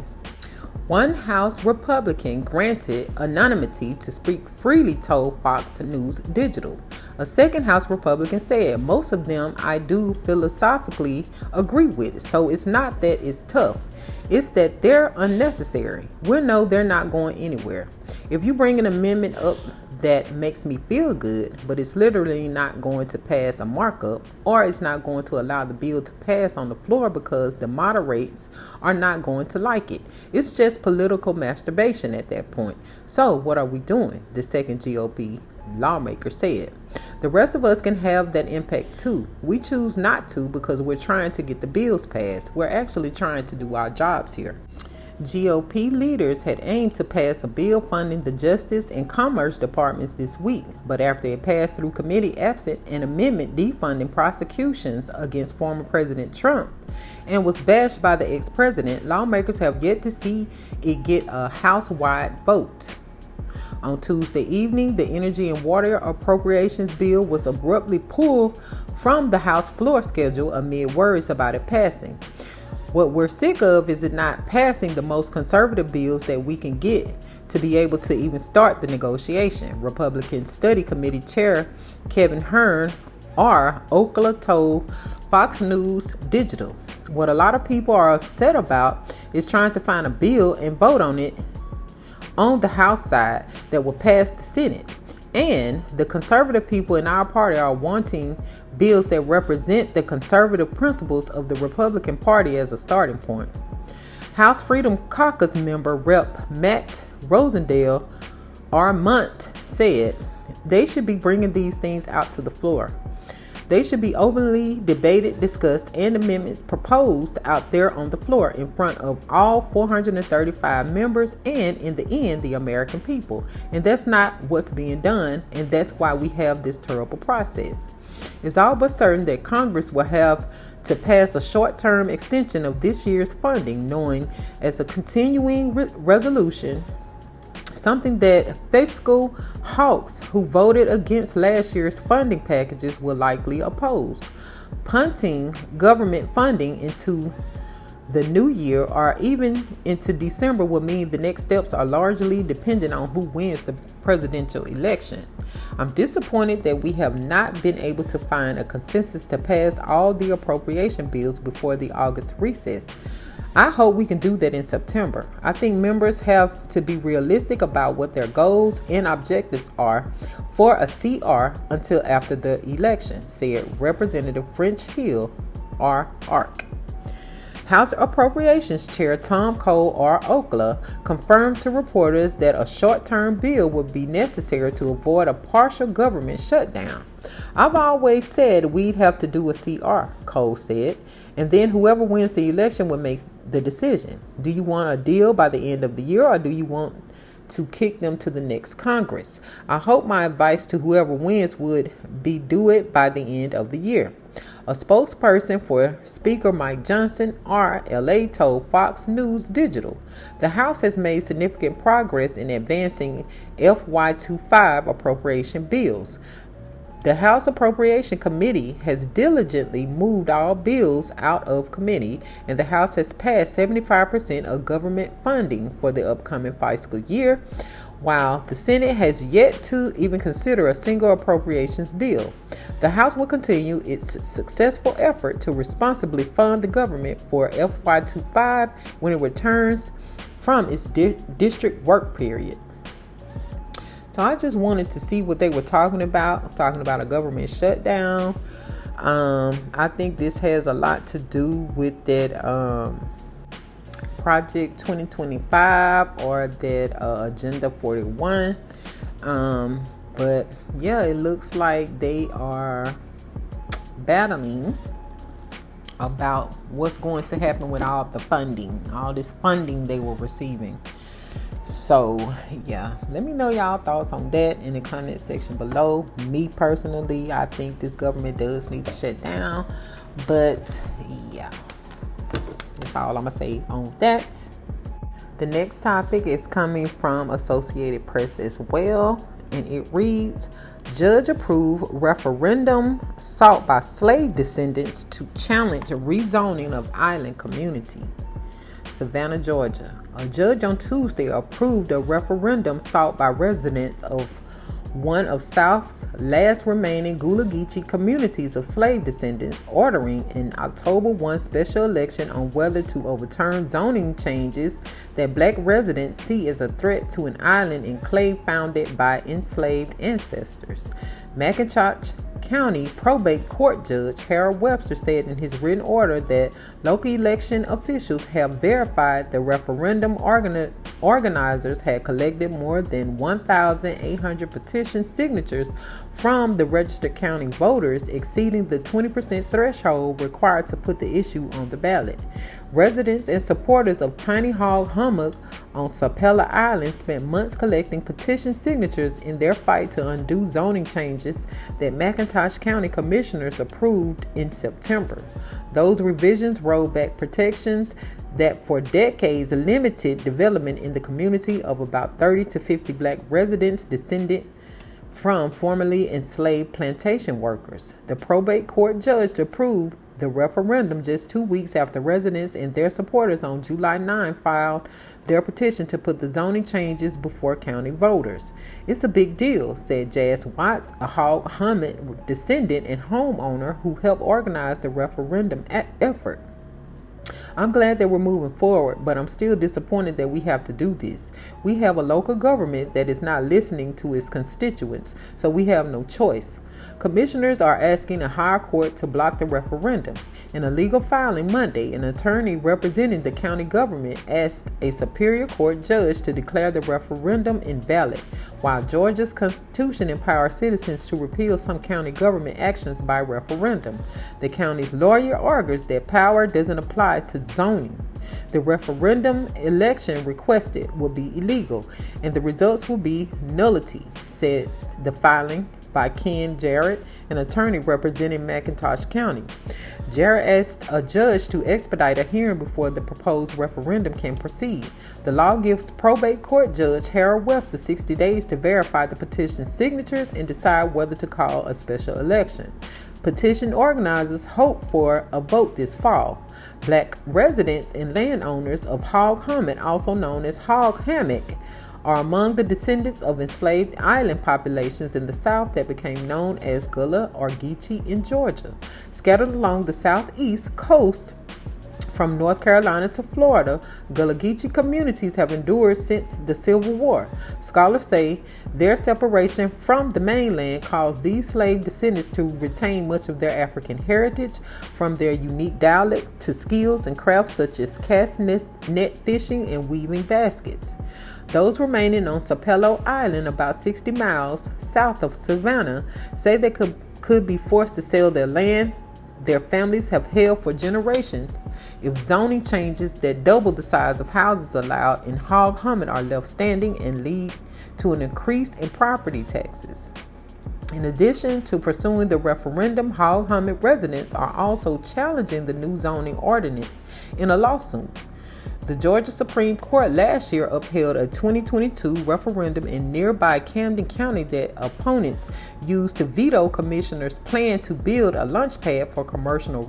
One House Republican granted anonymity to speak freely, told Fox News Digital. A second House Republican said, most of them I do philosophically agree with. So it's not that it's tough. It's that they're unnecessary. We know they're not going anywhere. If you bring an amendment up that makes me feel good, but it's literally not going to pass a markup, or it's not going to allow the bill to pass on the floor because the moderates are not going to like it. It's just political masturbation at that point. So what are we doing? The second GOP lawmaker said. The rest of us can have that impact too. We choose not to because we're trying to get the bills passed. We're actually trying to do our jobs here. GOP leaders had aimed to pass a bill funding the Justice and Commerce departments this week, but after it passed through committee absent an amendment defunding prosecutions against former President Trump and was bashed by the ex-president, lawmakers have yet to see it get a House-wide vote. On Tuesday evening, the Energy and Water Appropriations Bill was abruptly pulled from the House floor schedule amid worries about it passing. What we're sick of is it not passing the most conservative bills that we can get to be able to even start the negotiation, Republican Study Committee Chair Kevin Hern, Oakla, told Fox News Digital. What a lot of people are upset about is trying to find a bill and vote on it on the House side that will pass the Senate. And the conservative people in our party are wanting bills that represent the conservative principles of the Republican Party as a starting point. House Freedom Caucus member Rep. Matt Rosendale Armont said they should be bringing these things out to the floor. They should be openly debated, discussed, and amendments proposed out there on the floor in front of all 435 members and, in the end, the American people. And that's not what's being done, and that's why we have this terrible process. It's all but certain that Congress will have to pass a short-term extension of this year's funding, knowing as a continuing resolution, something that fiscal hawks who voted against last year's funding packages will likely oppose. Punting government funding into the new year or even into December will mean the next steps are largely dependent on who wins the presidential election. I'm disappointed that we have not been able to find a consensus to pass all the appropriation bills before the August recess. I hope we can do that in September. I think members have to be realistic about what their goals and objectives are for a CR until after the election, said Representative French Hill, ARC. House Appropriations Chair Tom Cole, Oakla, confirmed to reporters that a short-term bill would be necessary to avoid a partial government shutdown. I've always said we'd have to do a CR, Cole said, and then whoever wins the election would make the decision. Do you want a deal by the end of the year, or do you want to kick them to the next Congress? I hope my advice to whoever wins would be do it by the end of the year. A spokesperson for Speaker Mike Johnson, RLA, told Fox News Digital, the House has made significant progress in advancing FY25 appropriation bills. The House Appropriation Committee has diligently moved all bills out of committee, and the House has passed 75% of government funding for the upcoming fiscal year, while the Senate has yet to even consider a single appropriations bill. The House will continue its successful effort to responsibly fund the government for FY25 when it returns from its district work period. So I just wanted to see what they were talking about a government shutdown. I think this has a lot to do with that Project 2025 or that Agenda 41. But yeah, it looks like they are battling about what's going to happen with all this funding they were receiving. So yeah, let me know y'all thoughts on that in the comment section below. Me personally, I think this government does need to shut down, but yeah, that's all I'm gonna say on that. The next topic is coming from Associated Press as well, and it reads, Judge approved referendum sought by slave descendants to challenge rezoning of island community. Savannah, Georgia. A judge on Tuesday approved a referendum sought by residents of one of South's last remaining Gullah Geechee communities of slave descendants, ordering an October 1 special election on whether to overturn zoning changes that black residents see as a threat to an island enclave founded by enslaved ancestors. McIntosh County probate court judge Harold Webster said in his written order that local election officials have verified the referendum organizers had collected more than 1,800 petition signatures from the registered county voters, exceeding the 20% threshold required to put the issue on the ballot. Residents and supporters of Tiny Hog Hummock on Sapella Island spent months collecting petition signatures in their fight to undo zoning changes that McIntosh County commissioners approved in September. Those revisions rolled back protections that for decades limited development in the community of about 30 to 50 black residents descended from formerly enslaved plantation workers. The probate court judge approved the referendum just 2 weeks after residents and their supporters on July 9 filed their petition to put the zoning changes before county voters. It's a big deal, said Jazz Watts, a Hog Hummock descendant and homeowner who helped organize the referendum effort. I'm glad that we're moving forward, but I'm still disappointed that we have to do this. We have a local government that is not listening to its constituents, so we have no choice. Commissioners are asking a higher court to block the referendum. In a legal filing Monday, an attorney representing the county government asked a Superior Court judge to declare the referendum invalid, while Georgia's constitution empowers citizens to repeal some county government actions by referendum. The county's lawyer argues that power doesn't apply to zoning. The referendum election requested will be illegal, and the results will be nullity, said the filing by Ken Jarrett, an attorney representing McIntosh County. Jarrett asked a judge to expedite a hearing before the proposed referendum can proceed. The law gives probate court judge Harold Webster 60 days to verify the petition signatures and decide whether to call a special election. Petition organizers hope for a vote this fall. Black residents and landowners of Hog Hummock, also known as Hog Hammock, are among the descendants of enslaved island populations in the South that became known as Gullah or Geechee in Georgia. Scattered along the southeast coast from North Carolina to Florida, Gullah Geechee communities have endured since the Civil War. Scholars say their separation from the mainland caused these slave descendants to retain much of their African heritage, from their unique dialect to skills and crafts such as cast net fishing and weaving baskets. Those remaining on Sapelo Island, about 60 miles south of Savannah, say they could be forced to sell their land their families have held for generations if zoning changes that double the size of houses allowed in Hog Hummock are left standing and lead to an increase in property taxes. In addition to pursuing the referendum, Hog Hummock residents are also challenging the new zoning ordinance in a lawsuit. The Georgia Supreme Court last year upheld a 2022 referendum in nearby Camden County that opponents used to veto commissioners' plan to build a launch pad for commercial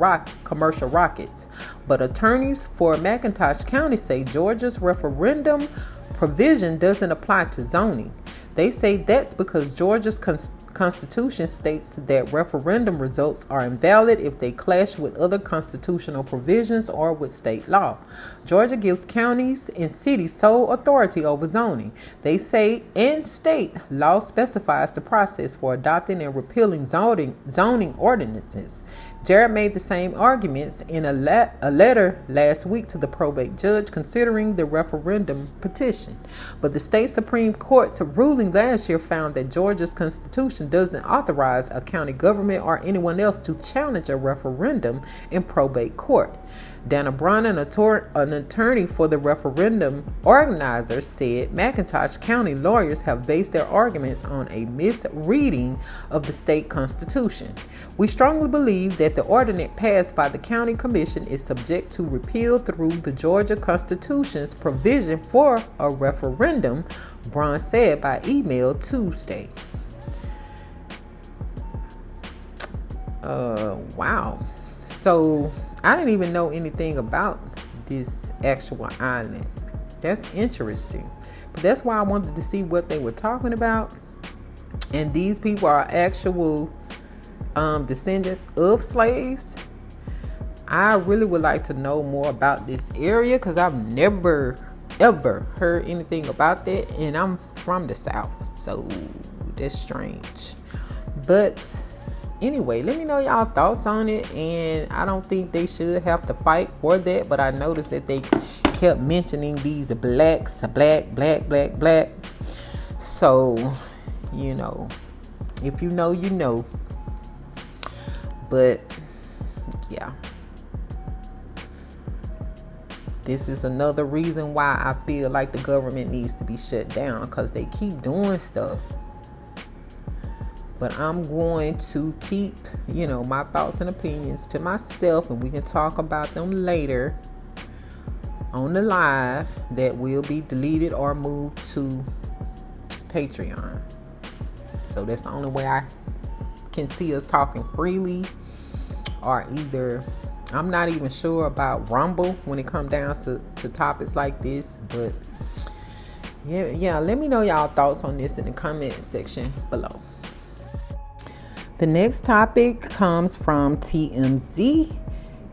rockets. But attorneys for McIntosh County say Georgia's referendum provision doesn't apply to zoning. They say that's because Georgia's Constitution states that referendum results are invalid if they clash with other constitutional provisions or with state law. Georgia gives counties and cities sole authority over zoning. They say, and state law specifies the process for adopting and repealing zoning ordinances. Jarrett made the same arguments in a letter last week to the probate judge considering the referendum petition. But the state Supreme Court's ruling last year found that Georgia's Constitution doesn't authorize a county government or anyone else to challenge a referendum in probate court. Dana Brown, an attorney for the referendum organizers, said McIntosh County lawyers have based their arguments on a misreading of the state constitution. We strongly believe that the ordinance passed by the county commission is subject to repeal through the Georgia Constitution's provision for a referendum, Brown said by email Tuesday. Wow. So I didn't even know anything about this actual island. That's interesting. But that's why I wanted to see what they were talking about. And these people are actual descendants of slaves. I really would like to know more about this area because I've never ever heard anything about that, and I'm from the South, so that's strange. But Anyway, let me know y'all thoughts on it. And I don't think they should have to fight for that, but I noticed that they kept mentioning these blacks, black. So, if you know, you know. But yeah, this is another reason why I feel like the government needs to be shut down, because they keep doing stuff. But I'm going to keep, my thoughts and opinions to myself, and we can talk about them later on the live that will be deleted or moved to Patreon. So that's the only way I can see us talking freely. Or either, I'm not even sure about Rumble when it comes down to topics like this. But yeah, let me know y'all thoughts on this in the comment section below. The next topic comes from TMZ,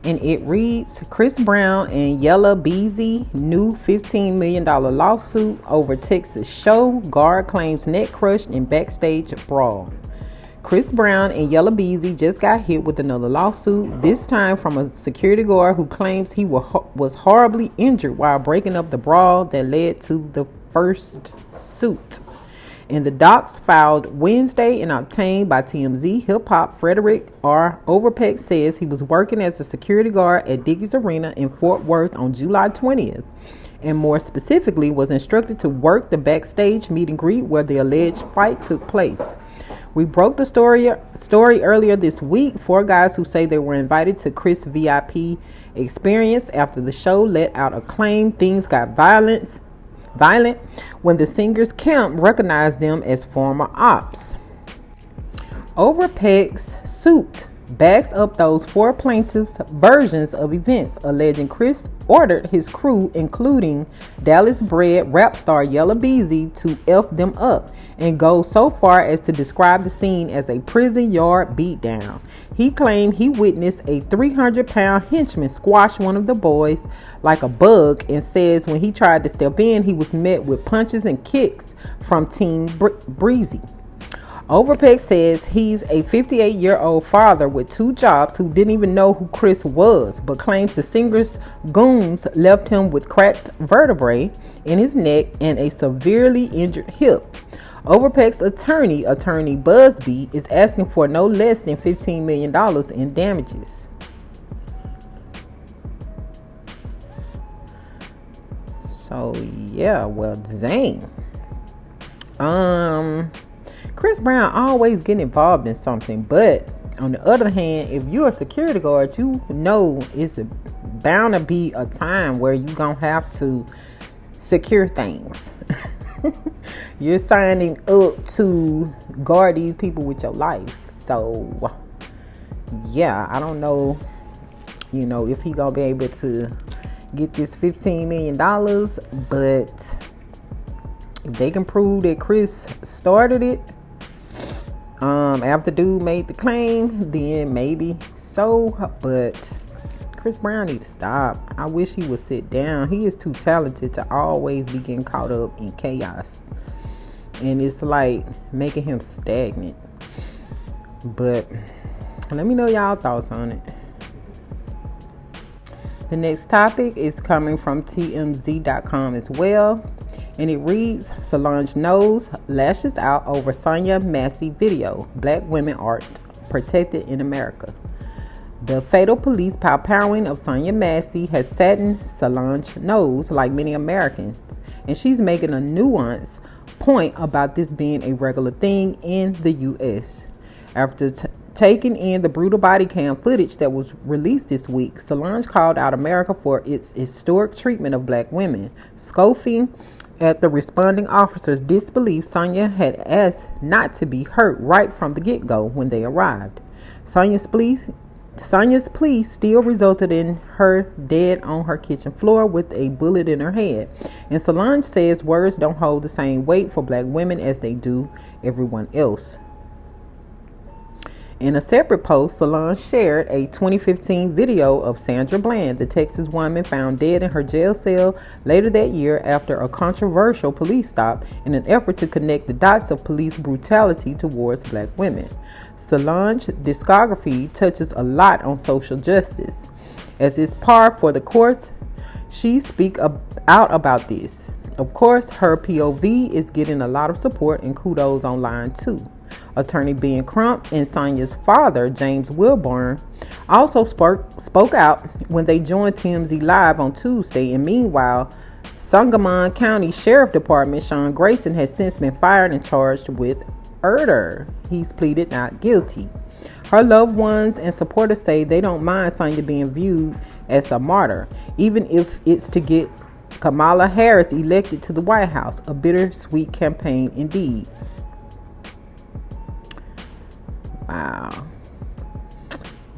and it reads, Chris Brown and Yella Beezy new $15 million lawsuit over Texas show. Guard claims neck crushed in backstage brawl. Chris Brown and Yella Beezy just got hit with another lawsuit, this time from a security guard who claims he was horribly injured while breaking up the brawl that led to the first suit. In the docs filed Wednesday and obtained by TMZ, hip-hop Frederick R. Overpeck says he was working as a security guard at Dickies Arena in Fort Worth on July 20th, and more specifically was instructed to work the backstage meet and greet where the alleged fight took place. We broke the story earlier this week. 4 guys who say they were invited to Chris' VIP experience after the show let out a claim things got violent when the singer's camp recognized them as former ops. Overpeck's suit backs up those 4 plaintiffs' versions of events, alleging Chris ordered his crew, including Dallas-bred rap star Yella Beezy, to F them up, and goes so far as to describe the scene as a prison yard beatdown. He claimed he witnessed a 300-pound henchman squash one of the boys like a bug, and says when he tried to step in, he was met with punches and kicks from Team Breezy. Overpeck says he's a 58-year-old father with 2 jobs who didn't even know who Chris was, but claims the singer's goons left him with cracked vertebrae in his neck and a severely injured hip. Overpeck's attorney Busby, is asking for no less than $15 million in damages. So yeah, well, dang. Chris Brown always getting involved in something, but on the other hand, if you're a security guard, you know it's bound to be a time where you're gonna have to secure things. You're signing up to guard these people with your life. So yeah, I don't know, if he gonna be able to get this $15 million, but if they can prove that Chris started it, after dude made the claim, then maybe so. But Chris Brown need to stop. I wish he would sit down. He is too talented to always be getting caught up in chaos, and it's like making him stagnant. But let me know y'all thoughts on it. The next topic is coming from TMZ.com as well. And it reads, Solange Knowles lashes out over Sonya Massey video. Black women aren't protected in America. The fatal police powwowing of Sonya Massey has saddened Solange Knowles, like many Americans. And she's making a nuanced point about this being a regular thing in the U.S. After taking in the brutal body cam footage that was released this week, Solange called out America for its historic treatment of black women, scoffing at the responding officers' disbelief. Sonya had asked not to be hurt right from the get-go when they arrived. Sonya's plea still resulted in her dead on her kitchen floor with a bullet in her head. And Solange says words don't hold the same weight for black women as they do everyone else. In a separate post, Solange shared a 2015 video of Sandra Bland, the Texas woman found dead in her jail cell later that year after a controversial police stop in an effort to connect the dots of police brutality towards black women. Solange's discography touches a lot on social justice. As is par for the course, she speaks out about this. Of course, her POV is getting a lot of support and kudos online too. Attorney Ben Crump and Sonya's father, James Wilburn, also spoke out when they joined TMZ Live on Tuesday. And meanwhile, Sangamon County Sheriff Department Sean Grayson has since been fired and charged with murder. He's pleaded not guilty. Her loved ones and supporters say they don't mind Sonya being viewed as a martyr, even if it's to get Kamala Harris elected to the White House. A bittersweet campaign indeed. Wow.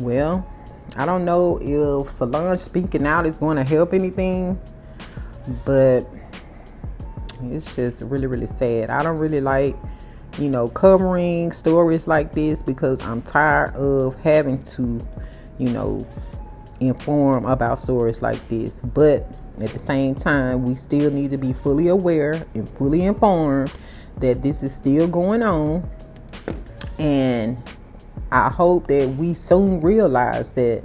Well, I don't know if Solange speaking out is going to help anything, but it's just really, really sad. I don't really like, covering stories like this because I'm tired of having to, inform about stories like this. But at the same time, we still need to be fully aware and fully informed that this is still going on. And I hope that we soon realize that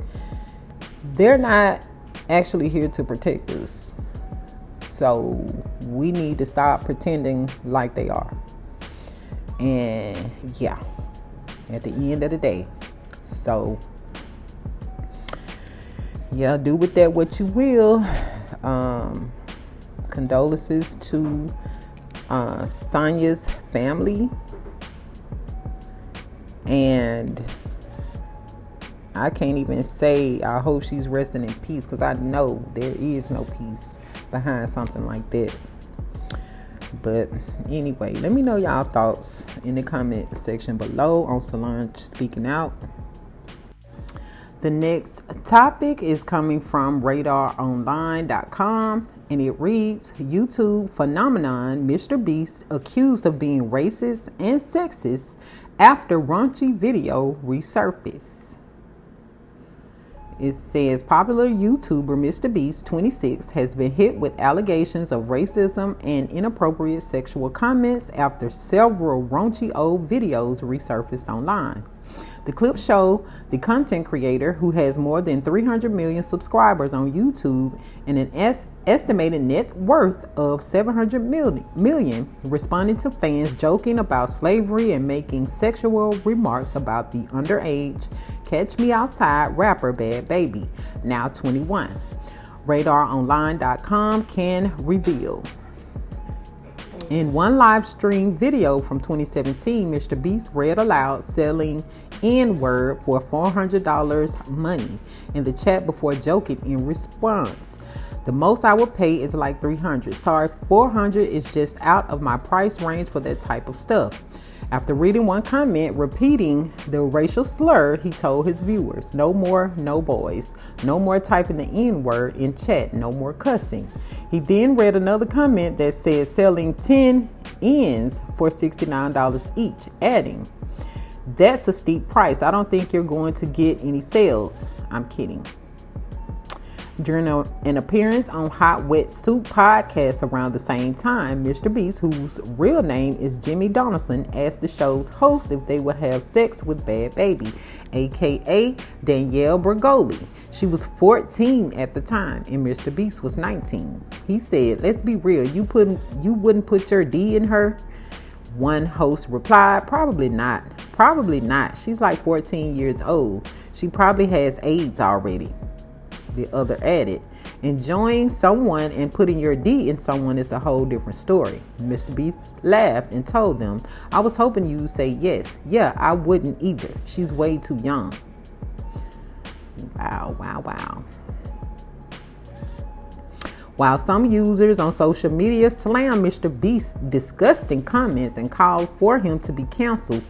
they're not actually here to protect us. So we need to stop pretending like they are. And yeah, at the end of the day. So yeah, do with that what you will. Condolences to Sonya's family. And I can't even say I hope she's resting in peace, because I know there is no peace behind something like that. But anyway, let me know y'all thoughts in the comment section below on Solange speaking out. The next topic is coming from RadarOnline.com, and it reads, YouTube phenomenon Mr. Beast accused of being racist and sexist after raunchy video resurfaced. It says popular YouTuber Mr. Beast, 26, has been hit with allegations of racism and inappropriate sexual comments after several raunchy old videos resurfaced online. The clips show the content creator, who has more than 300 million subscribers on YouTube and an estimated net worth of 700 million, responding to fans joking about slavery and making sexual remarks about the underage Catch Me Outside rapper Bad Baby, now 21. RadarOnline.com can reveal. In one live stream video from 2017, Mr. Beast read aloud selling N-word for $400 money in the chat before joking in response. The most I would pay is like $300. Sorry, $400 is just out of my price range for that type of stuff. After reading one comment repeating the racial slur, he told his viewers, no more, no boys. No more typing the N-word in chat. No more cussing. He then read another comment that said selling 10 N's for $69 each, adding, that's a steep price. I don't think you're going to get any sales. I'm kidding. During an appearance on Hot Wet Soup podcast around the same time, Mr. Beast, whose real name is Jimmy Donaldson, asked the show's host if they would have sex with Bad Baby, aka Danielle Bregoli. She was 14 at the time, and Mr. Beast was 19. He said, let's be real, you wouldn't put your D in her? One host replied, probably not. Probably not. She's like 14 years old. She probably has AIDS already. The other added, enjoying someone and putting your D in someone is a whole different story. Mr. Beast laughed and told them, I was hoping you'd say yes. Yeah, I wouldn't either. She's way too young. Wow, wow, wow. While some users on social media slammed Mr. Beast's disgusting comments and called for him to be canceled,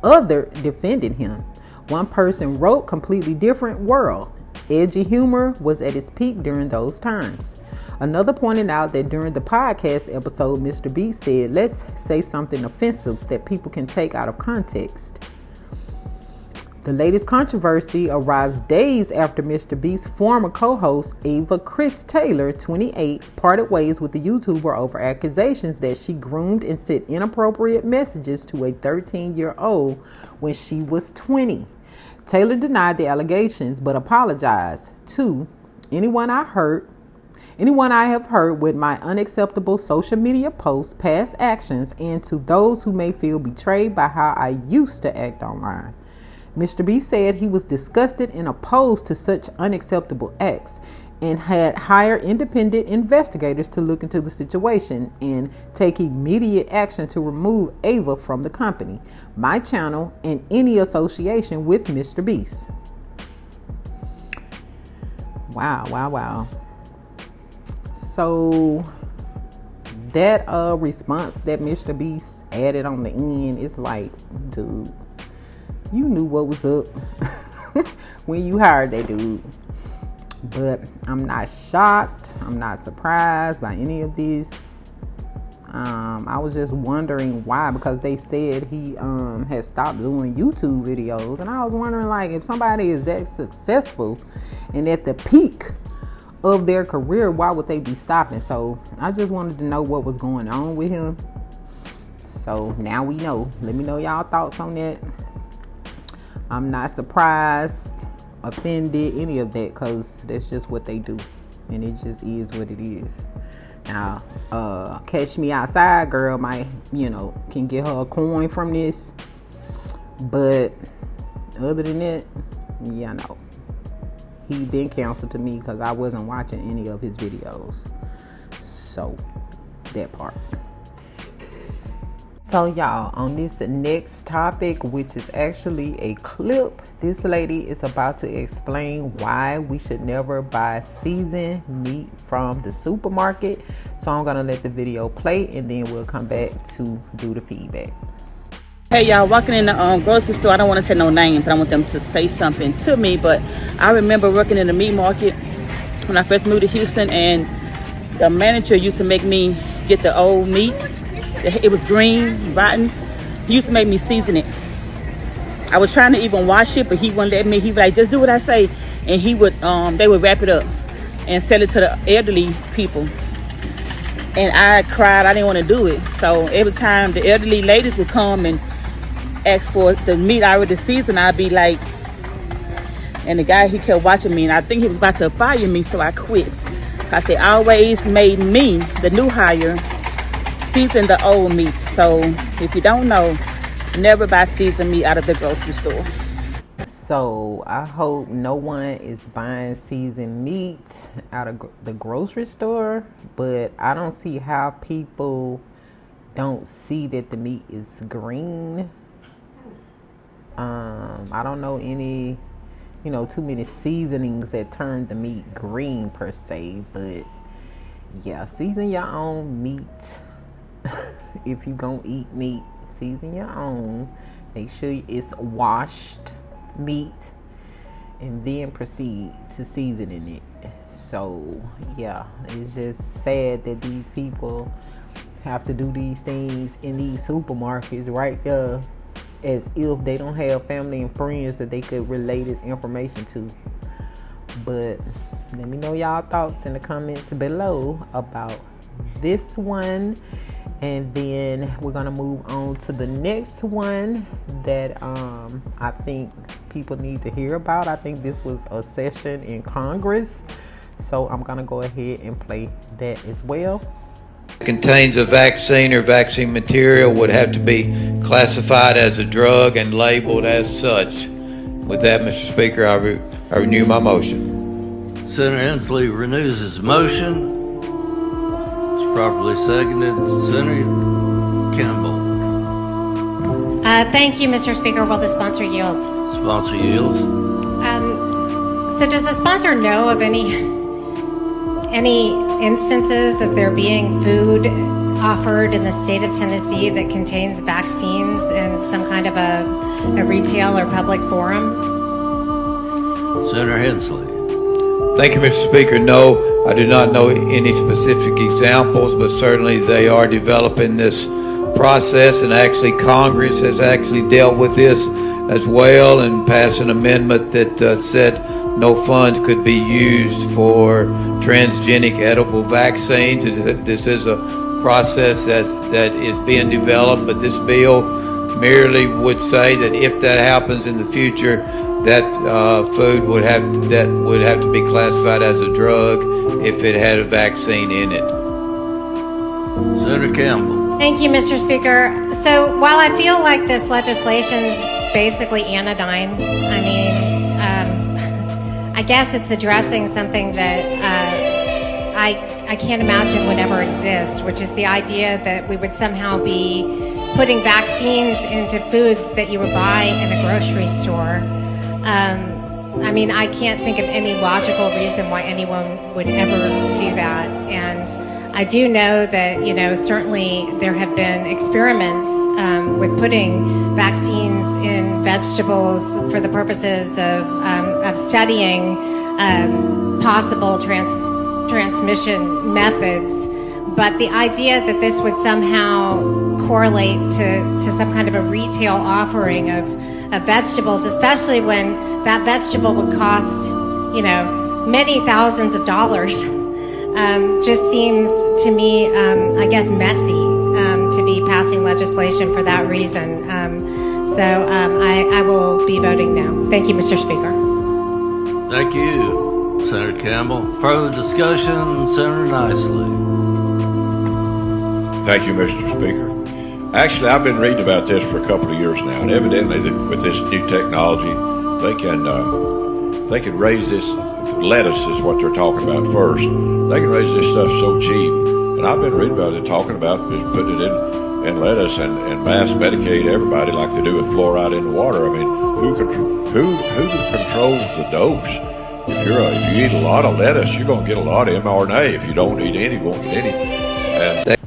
others defended him. One person wrote, completely different world. Edgy humor was at its peak during those times. Another pointed out that during the podcast episode, Mr. Beast said, let's say something offensive that people can take out of context. The latest controversy arrives days after Mr. Beast's former co-host Ava Chris Taylor, 28, parted ways with the YouTuber over accusations that she groomed and sent inappropriate messages to a 13-year-old when she was 20. Taylor denied the allegations but apologized to anyone I have hurt with my unacceptable social media posts, past actions, and to those who may feel betrayed by how I used to act online. Mr. B said he was disgusted and opposed to such unacceptable acts and had hired independent investigators to look into the situation and take immediate action to remove Ava from the company, my channel, and any association with Mr. Beast. Wow. So that response that Mr. Beast added on the end is like, dude, you knew what was up when you hired that dude. But I'm not shocked. I'm not surprised by any of this. I was just wondering why, because they said he had stopped doing YouTube videos. And I was wondering, like, if somebody is that successful and at the peak of their career, why would they be stopping? So I just wanted to know what was going on with him. So now we know. Let me know y'all thoughts on that. I'm not surprised, offended, any of that, because that's just what they do. And it just is what it is. Now, Catch Me Outside girl might, can get her a coin from this. But other than that, yeah, no. He been canceled to me because I wasn't watching any of his videos. So, that part. So y'all, on this next topic, which is actually a clip, this lady is about to explain why we should never buy seasoned meat from the supermarket. So I'm gonna let the video play and then we'll come back to do the feedback. Hey y'all, walking in the grocery store, I don't want to say no names. I don't want them to say something to me, but I remember working in the meat market when I first moved to Houston, and the manager used to make me get the old meat. It was green, rotten. He used to make me season it. I was trying to even wash it, but he wouldn't let me. He was like, just do what I say. And he would, they would wrap it up and sell it to the elderly people. And I cried, I didn't want to do it. So every time the elderly ladies would come and ask for the meat already seasoned, I'd be like, and the guy, he kept watching me, and I think he was about to fire me, so I quit. Because they always made me, the new hire, season the old meat. So if you don't know, never buy seasoned meat out of the grocery store. So I hope no one is buying seasoned meat out of the grocery store, but I don't see how people don't see that the meat is green. I don't know any, too many seasonings that turn the meat green per se, but yeah, season your own meat. If you gonna eat meat, season your own. Make sure it's washed meat and then proceed to seasoning it. So yeah, it's just sad that these people have to do these things in these supermarkets right there, as if they don't have family and friends that they could relay this information to. But let me know y'all thoughts in the comments below about this one, and then we're gonna move on to the next one that I think people need to hear about. I think this was a session in Congress, so I'm gonna go ahead and play that as well. Contains a vaccine or vaccine material would have to be classified as a drug and labeled as such. With that, Mr. Speaker, I renew my motion. Senator Inslee renews his motion. It's properly seconded. Senator Campbell. Thank you, Mr. Speaker. Will the sponsor yield? Sponsor yields. So does the sponsor know of any instances of there being food offered in the state of Tennessee that contains vaccines in some kind of a retail or public forum? Senator Hensley. Thank you, Mr. Speaker. No, I do not know any specific examples, but certainly they are developing this process, and actually Congress has actually dealt with this as well and pass an amendment that said no funds could be used for transgenic edible vaccines. This is a process that is being developed, but this bill merely would say that if that happens in the future, that food would have to be classified as a drug if it had a vaccine in it. Senator Campbell. Thank you, Mr. Speaker. So while I feel like this legislation's basically anodyne, I mean, I guess it's addressing something that I can't imagine would ever exist, which is the idea that we would somehow be putting vaccines into foods that you would buy in a grocery store. I mean, I can't think of any logical reason why anyone would ever do that. And I do know that, you know, certainly there have been experiments with putting vaccines in vegetables for the purposes of studying possible transmission methods. But the idea that this would somehow correlate to some kind of a retail offering of vegetables, especially when that vegetable would cost, you know, many thousands of dollars, just seems to me, I guess, messy to be passing legislation for that reason. So I will be voting no. Thank you, Mr. Speaker. Thank you, Senator Campbell. Further discussion, Senator Nicely. Thank you, Mr. Speaker. Actually, I've been reading about this for a couple of years now, and evidently with this new technology, they can raise this. Lettuce is what they're talking about first. They can raise this stuff so cheap, and I've been reading about it, talking about just putting it in lettuce and mass medicate everybody like they do with fluoride in the water. I mean, who controls the dose? If you eat a lot of lettuce, you're gonna get a lot of mRNA. If you don't eat any, you won't get any. And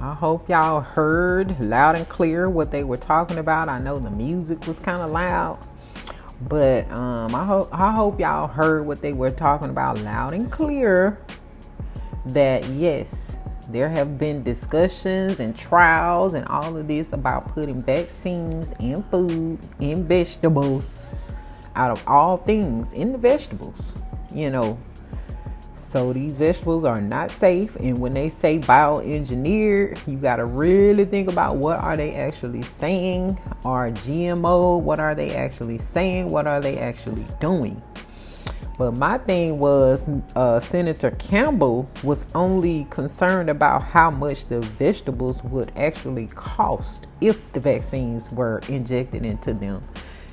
I hope y'all heard loud and clear what they were talking about. I know the music was kind of loud, but I hope y'all heard what they were talking about loud and clear. That yes, there have been discussions and trials and all of this about putting vaccines in food, in vegetables, out of all things, in the vegetables, you know. So these vegetables are not safe, and when they say bioengineered, you got to really think about what are they actually saying, or GMO, what are they actually saying, what are they actually doing. But my thing was, Senator Campbell was only concerned about how much the vegetables would actually cost if the vaccines were injected into them.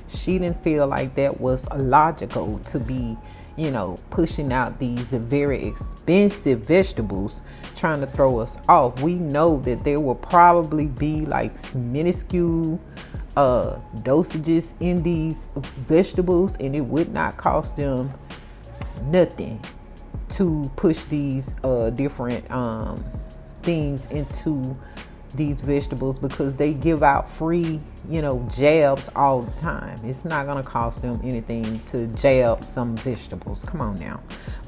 She didn't feel like that was logical to be, you know, pushing out these very expensive vegetables, trying to throw us off. We know that there will probably be like minuscule dosages in these vegetables, and it would not cost them nothing to push these different things into these vegetables, because they give out free, you know, jabs all the time. It's not gonna cost them anything to jab some vegetables. Come on now.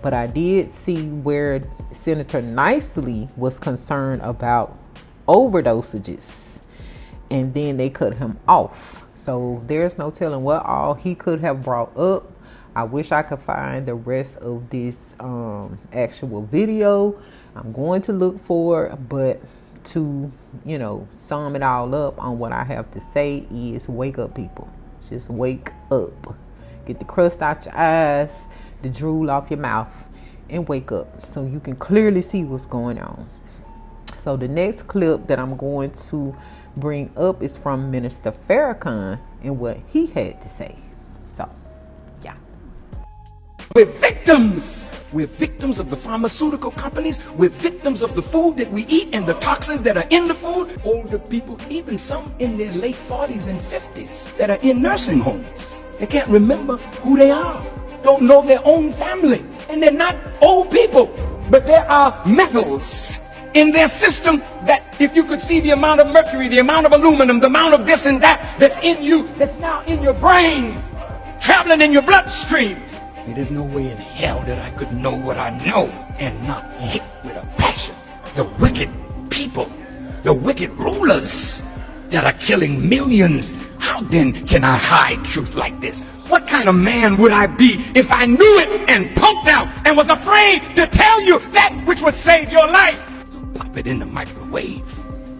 But I did see where Senator Nicely was concerned about overdosages, and then they cut him off. So there's no telling what all he could have brought up. I wish I could find the rest of this actual video. I'm going to look for it, but to, you know, sum it all up on what I have to say is wake up, people. Just wake up. Get the crust out your eyes, the drool off your mouth, and wake up so you can clearly see what's going on. So the next clip that I'm going to bring up is from Minister Farrakhan and what he had to say. So, yeah. We're victims. We're victims of the pharmaceutical companies. We're victims of the food that we eat and the toxins that are in the food. Older people, even some in their late 40s and 50s, that are in nursing homes. They can't remember who they are, don't know their own family. And they're not old people, but there are metals in their system that if you could see the amount of mercury, the amount of aluminum, the amount of this and that that's in you, that's now in your brain, traveling in your bloodstream. There's no way in hell that I could know what I know and not hit with a passion. The wicked people, the wicked rulers that are killing millions. How then can I hide truth like this. What kind of man would I be if I knew it and punked out and was afraid to tell you that which would save your life? So pop it in the microwave,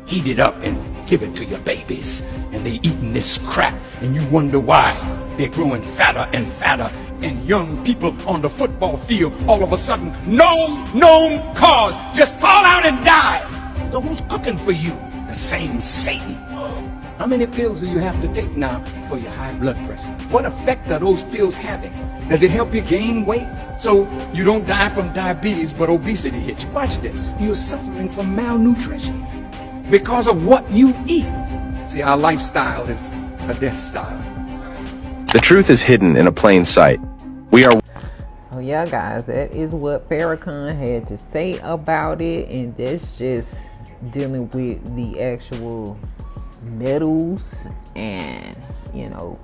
heat it up and give it to your babies. And they eating this crap and you wonder why they're growing fatter and fatter. And young people on the football field, all of a sudden, no known cause, just fall out and die. So who's cooking for you? The same Satan. How many pills do you have to take now for your high blood pressure? What effect are those pills having? Does it help you gain weight so you don't die from diabetes but obesity hits you? Watch this. You're suffering from malnutrition because of what you eat. See, our lifestyle is a death style. The truth is hidden in a plain sight. We are... So yeah, guys, that is what Farrakhan had to say about it, and that's just dealing with the actual metals. And you know,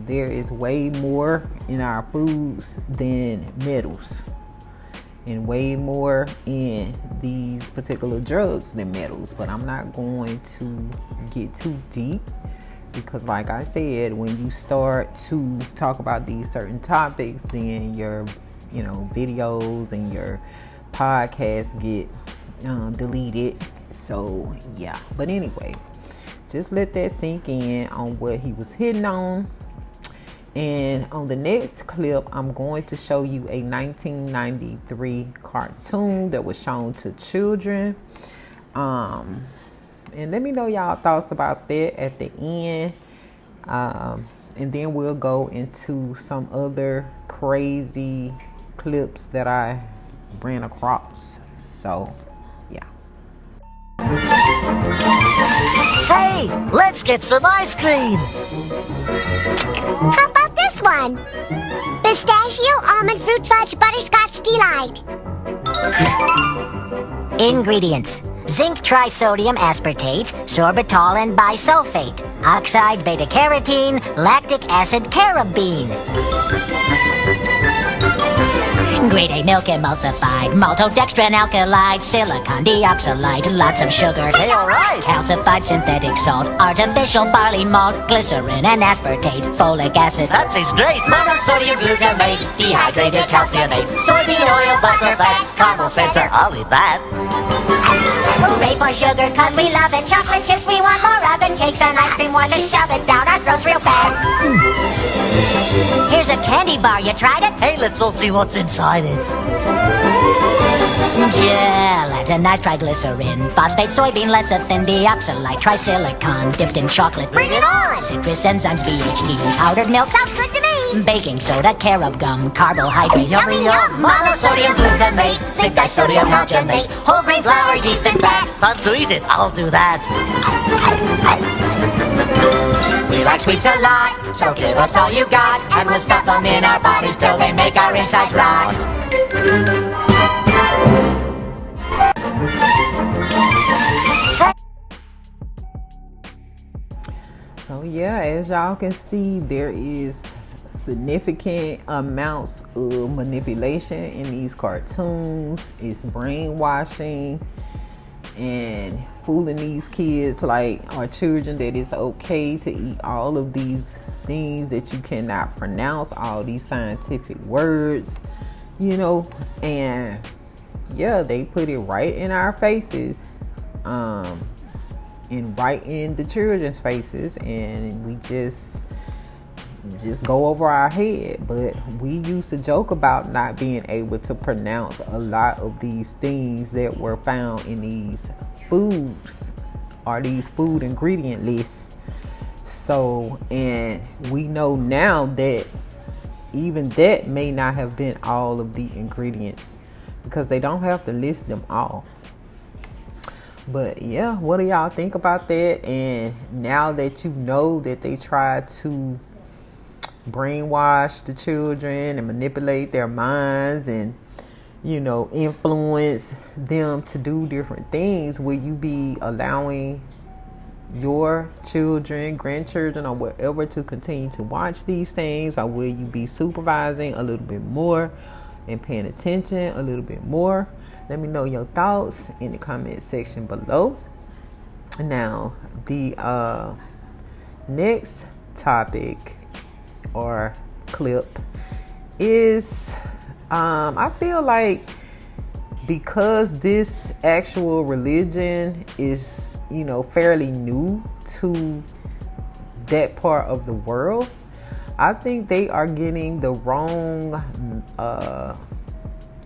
there is way more in our foods than metals, and way more in these particular drugs than metals. But I'm not going to get too deep, because like I said, when you start to talk about these certain topics, then your videos and your podcasts get deleted. So yeah, but anyway, just let that sink in on what he was hitting on. And on the next clip, I'm going to show you a 1993 cartoon that was shown to children. And let me know y'all thoughts about that at the end. And then we'll go into some other crazy clips that I ran across. So, yeah. Hey, let's get some ice cream. How about this one? Pistachio, almond, fruit fudge, butterscotch delight. Ingredients: zinc trisodium aspartate, sorbitol and bisulfate, oxide beta-carotene, lactic acid carabine. Grade A milk emulsified, maltodextrin alkylide, silicon dioxide, lots of sugar. Hey, all right. Calcified synthetic salt, artificial barley malt, glycerin and aspartate, folic acid. That tastes great. Monosodium glutamate, dehydrated calciumate, soybean oil, butter fat, caramel sensor. I'll eat that. Hooray for sugar, cause we love it. Chocolate chips, we want more of it. Cakes and ice cream, want to shove it down our throats real fast. Here's a candy bar, you tried it? Hey, let's all see what's inside it. Gelatinized triglycerin, phosphate, soybean lecithin, deoxylite, trisilicon, dipped in chocolate. Bring it on! Citrus enzymes, BHT, powdered milk. Sounds good to me. Baking soda, carob gum, carbohydrates. Yummy, yum. Monosodium glutamate, zinc disodium alginate, whole grain flour, yeast and fat. Time to eat it. I'll do that. We like sweets a lot, so give us all you got, and we'll stuff them in our bodies till they make our insides rot. So yeah, as y'all can see, there is significant amounts of manipulation in these cartoons. It's brainwashing and fooling these kids, like our children, that it's okay to eat all of these things that you cannot pronounce, all these scientific words, and yeah, they put it right in our faces, and right in the children's faces, and we just go over our head. But we used to joke about not being able to pronounce a lot of these things that were found in these foods or these food ingredient lists. So, and we know now that even that may not have been all of the ingredients, because they don't have to list them all. But yeah, what do y'all think about that? And now that you know that they try to brainwash the children and manipulate their minds and influence them to do different things, will you be allowing your children, grandchildren, or whatever to continue to watch these things? Or will you be supervising a little bit more and paying attention a little bit more? Let me know your thoughts in the comment section below. Now, the next topic or clip is I feel like because this actual religion is, you know, fairly new to that part of the world, I think they are getting the wrong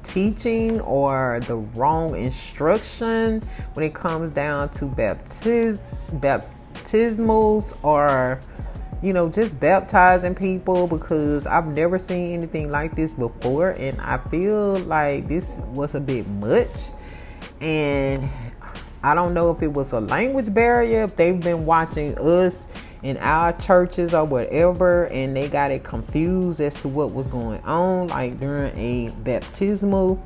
teaching or the wrong instruction when it comes down to baptismals or, you know, just baptizing people, because I've never seen anything like this before, and I feel like this was a bit much. And I don't know if it was a language barrier, if they've been watching us in our churches or whatever, and they got it confused as to what was going on, like during a baptismal.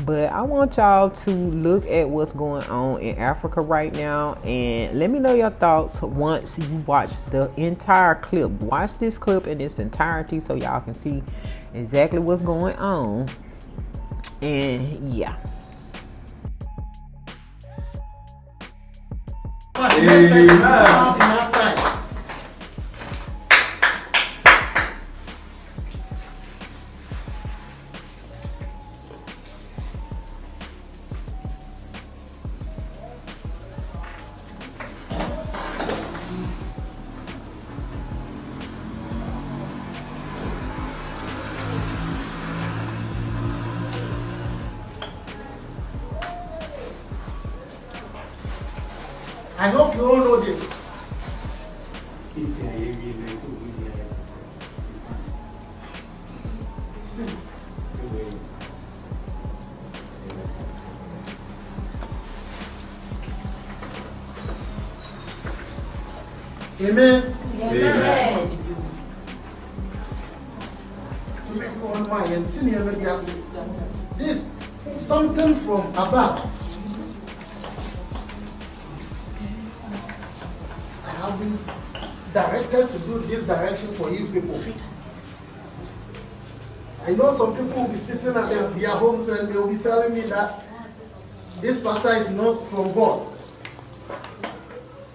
But I want y'all to look at what's going on in Africa right now, and let me know your thoughts once you watch the entire clip. Watch this clip in its entirety so y'all can see exactly what's going on. And yeah. I hope you all know this. Amen. Amen. This is something from above. I have been directed to do this direction for you people. I know some people will be sitting at their homes and they will be telling me that this pastor is not from God.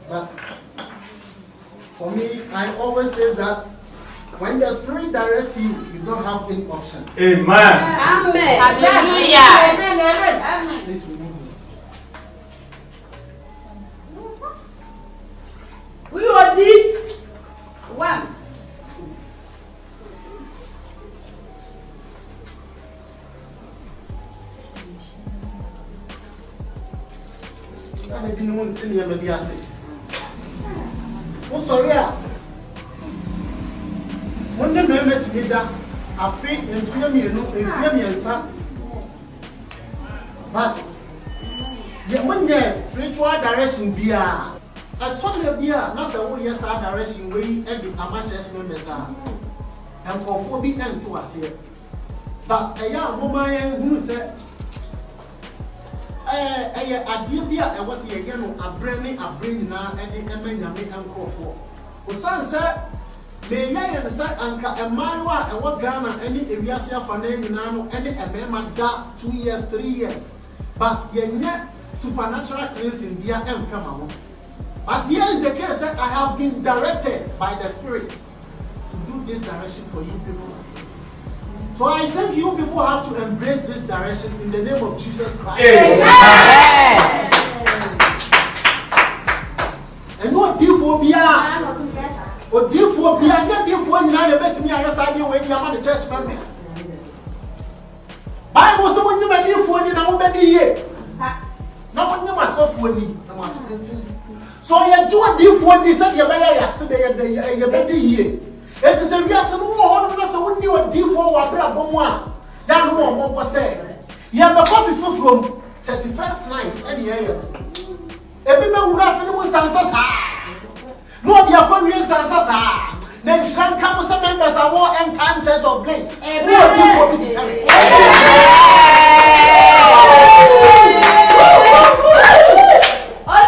But for me, I always say that when the Spirit directs you, you don't have any option. Amen. Amen. Hallelujah. Please remove me. We are deep. One. Oh, sorry. When the man met me, I feel and fear me, and son. But when yes, spiritual direction be a told you be not a whole yes direction where you and the amateur members are. And for be end to us here. But a young woman who said, a dear beer, I was here again, a brainy, a brain now, and the Emmy and call for. O son said, may I understand Anka and Marwa and what Ghana, any area for name now, any a member that 2 years, 3 years. But yet supernatural cleansing dear and family. But here is the case that I have been directed by the spirits to do this direction for you people. So I think you people have to embrace this direction in the name of Jesus Christ. Amen. And what dephobia? Or dephobia, not dephobia, you know, bet me I just idea when you are the church members. Bible so when you may dephobia, now will be here. Now when you must suffer me, so you do a dephobia, said you better yesterday, you better here. It is a real some more when you are D4 or Brabomwa. That no more was said. You have a coffee from 31st night, any year. Every man will have anyone answers. No, the appropriate answers. Then Shan Campus members are more end time church of grace. What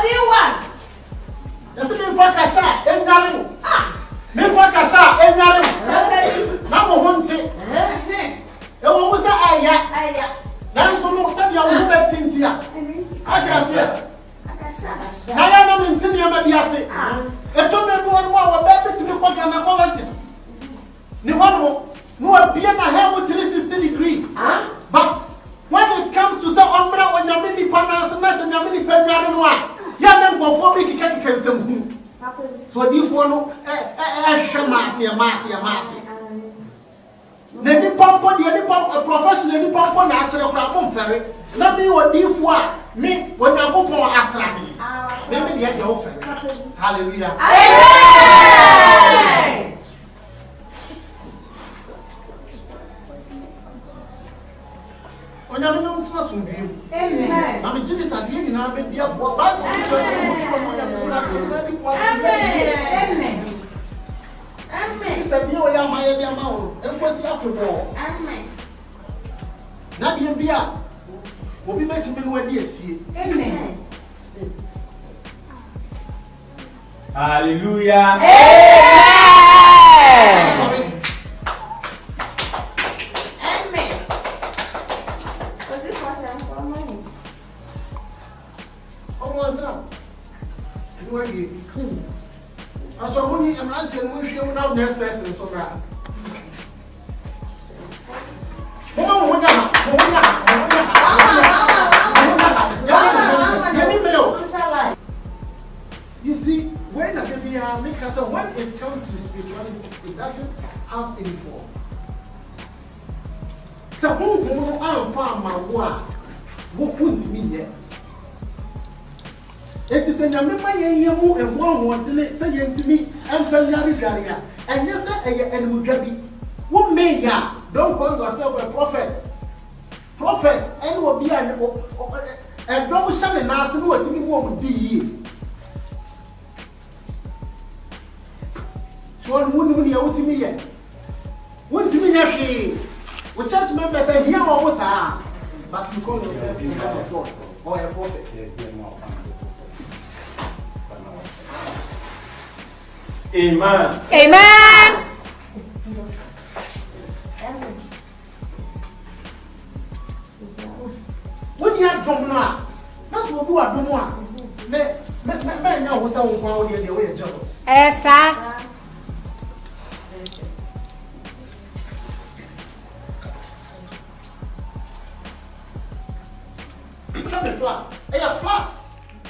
do you want? That's the fuck I shot. And now. Me kwa kasa enyare na mo honte e wo musa aya na so no se dia wo betintia aja se na ya no minti ne ma biase e to me do wo wa be betimi kwa gynecologist. Ni one no be na have 360 degree. But when it comes to say umbra when you mini partners and you mini pennyare no a, ya dem go for be kika nsem hu. So di for no hwemase. Na ni pompo de ni pompo professional ni pompo na akere kra mo mfere. Na me odi fo a me wonyankopon asra me. Me me de o fere. Hallelujah. Amen. Onyame no nsina so bi. Amen. Na me jini sadie nyina be dia bo ba ko Amen. Amen. Sabi o ya maye bia ma wo. Enkosi afebo. Amen. Na bia bia obi betimi no adi asie. Amen. Hallelujah. Amen. Amen. But this was for money. Oh, what's up? Do I I saw money and I said, we should have next lesson. So, you see, when it comes to spirituality, it doesn't have any form. So, who are far my work? Who puts me here? It is a Yamima Yamu and one delay saying to me, and Fayari, and yes, and Mugabi. What may ya? Don't call yourself a prophet. Prophet, and will be and don't shut and ask what you want to be. So, wouldn't be out to me yet. Wouldn't be actually. We church members say, here almost are, but you call yourself a man of God or a prophet. Amen. Amen. When you have drum now, that's what you are doing. Me know what's on ground here, the way jealous. Essa. Flat. Hey, flats.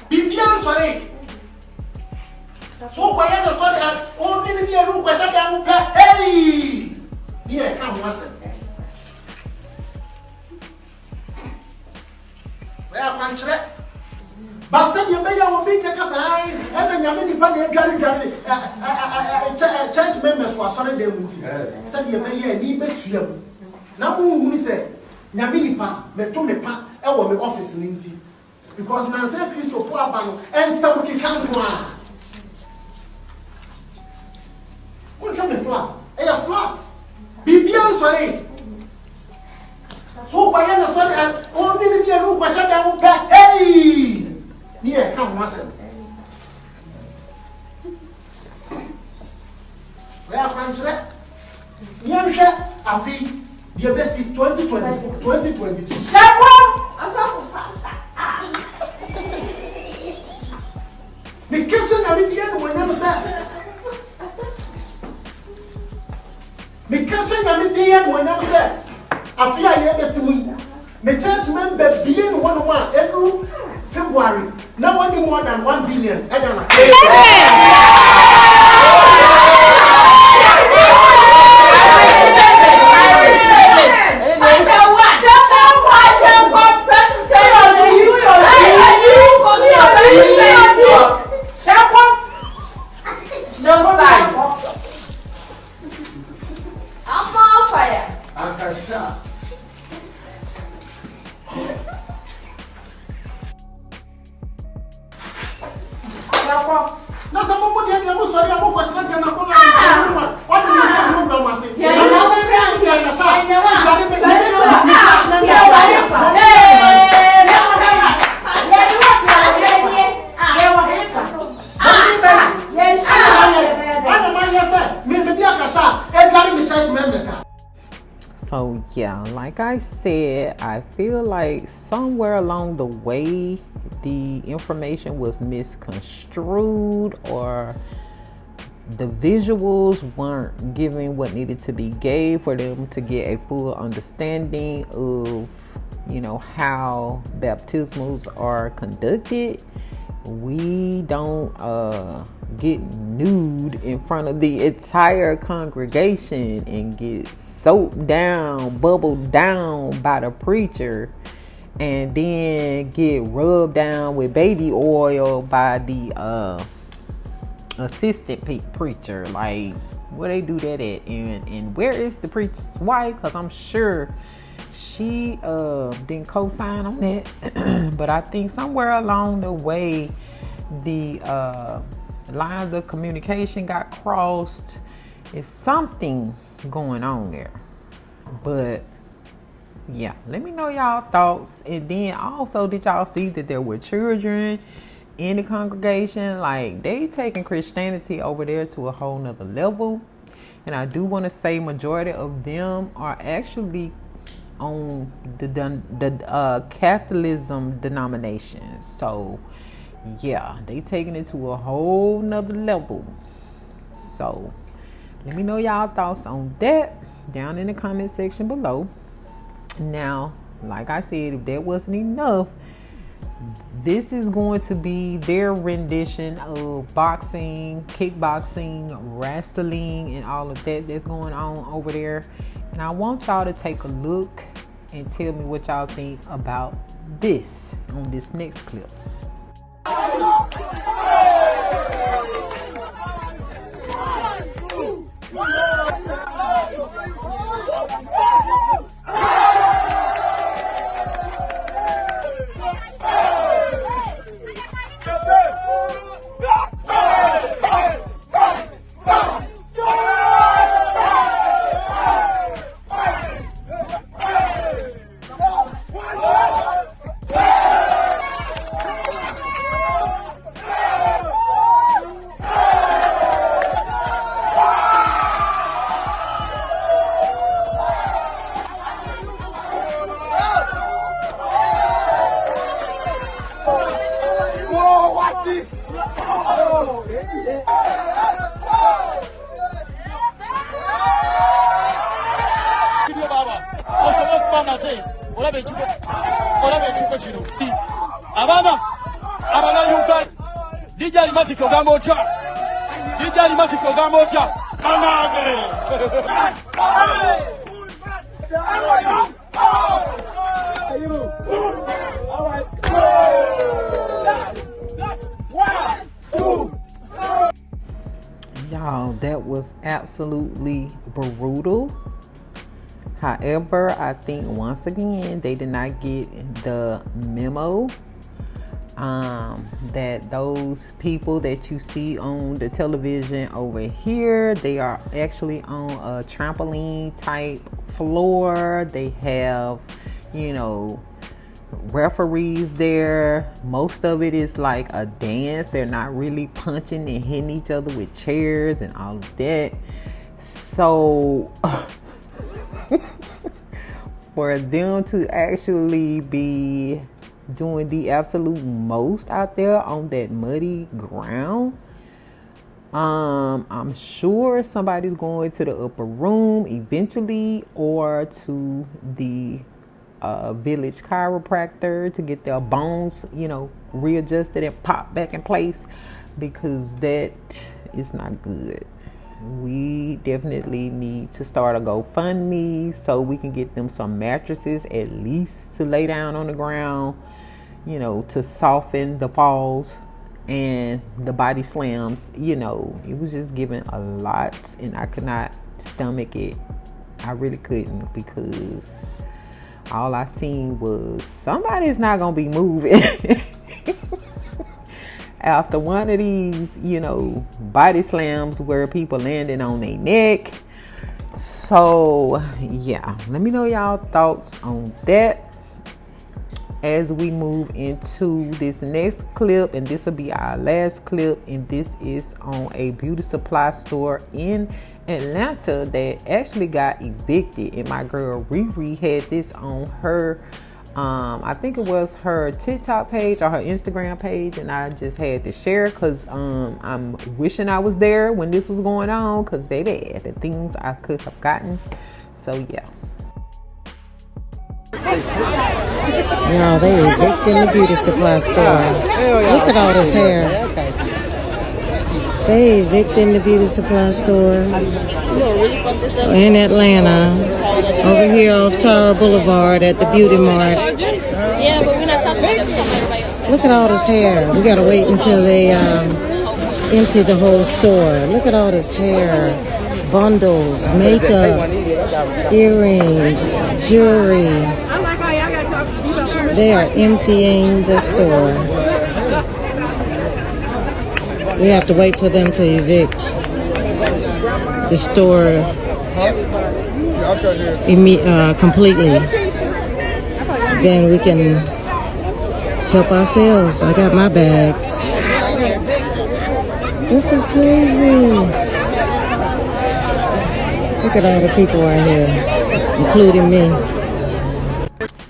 Be sorry. So, why are you sorry? Only the room was shut down. Hey! Here, come once. Where are you? But said you may have been because I and then church members were sorry they would said you may need to now who said Yamini pa, me to me pa, me office ninti. Because Nancy Christopher Abano and some can't go on. What's on the flat? Flats. Be sorry. So, by any sorry, and only if you look, I shut down. Hey! Here, come once. Where are French? Here, I feel. You best see 2022. The question I read here when I'm sad. The question I read here when I'm sad. I feel I ever see the church member being 1 every February. Now only more than 1 billion. I don't know. No size. I'm on fire. I can shot. No, some more than you sorry, I'm going to get what do you say? No, no, say. So yeah, like I said, I feel like somewhere along the way the information was misconstrued, or the visuals weren't giving what needed to be gave for them to get a full understanding of, how baptismals are conducted. We don't get nude in front of the entire congregation and get soaked down, bubbled down by the preacher, and then get rubbed down with baby oil by the assistant preacher. Like, where they do that at? And where is the preacher's wife? Because I'm sure she didn't co-sign on that. But I think somewhere along the way, the lines of communication got crossed. It's something going on there. But yeah, let me know y'all thoughts. And then also, did y'all see that there were children in the congregation? Like, they taking Christianity over there to a whole nother level. And I do want to say majority of them are actually on the Catholicism denominations. So yeah, they taking it to a whole nother level. So let me know y'all thoughts on that down in the comment section below. Now, like I said, if that wasn't enough, this is going to be their rendition of boxing, kickboxing, wrestling, and all of that that's going on over there. And I want y'all to take a look and tell me what y'all think about this on this next clip. Y'all, that was absolutely brutal. However, I think once again they did not get the memo that those people that you see on the television over here, they are actually on a trampoline type floor. They have, referees there. Most of it is like a dance. They're not really punching and hitting each other with chairs and all of that. So for them to actually be doing the absolute most out there on that muddy ground, I'm sure somebody's going to the upper room eventually, or to the village chiropractor to get their bones, readjusted and popped back in place, because that is not good. We definitely need to start a GoFundMe so we can get them some mattresses at least to lay down on the ground, to soften the falls and the body slams. It was just giving a lot, and I could not stomach it. I really couldn't, because all I seen was somebody's not gonna be moving after one of these, body slams where people landing on their neck. So yeah, let me know y'all thoughts on that as we move into this next clip. And this will be our last clip, and this is on a beauty supply store in Atlanta that actually got evicted. And my girl Riri had this on her I think it was her TikTok page or her Instagram page, and I just had to share because I'm wishing I was there when this was going on, because baby, the things I could have gotten. So yeah. No, they evicted in the beauty supply store. Look at all this hair. They evicted in the beauty supply store in Atlanta. Over here off Tara Boulevard at the Beauty Mart. Yeah, but we're not talking about that. Look at all this hair. We gotta wait until they empty the whole store. Look at all this hair. Bundles, makeup, earrings, jewelry. They are emptying the store. We have to wait for them to evict the store completely. Then we can help ourselves. I got my bags. This is crazy. Look at all the people out here, including me.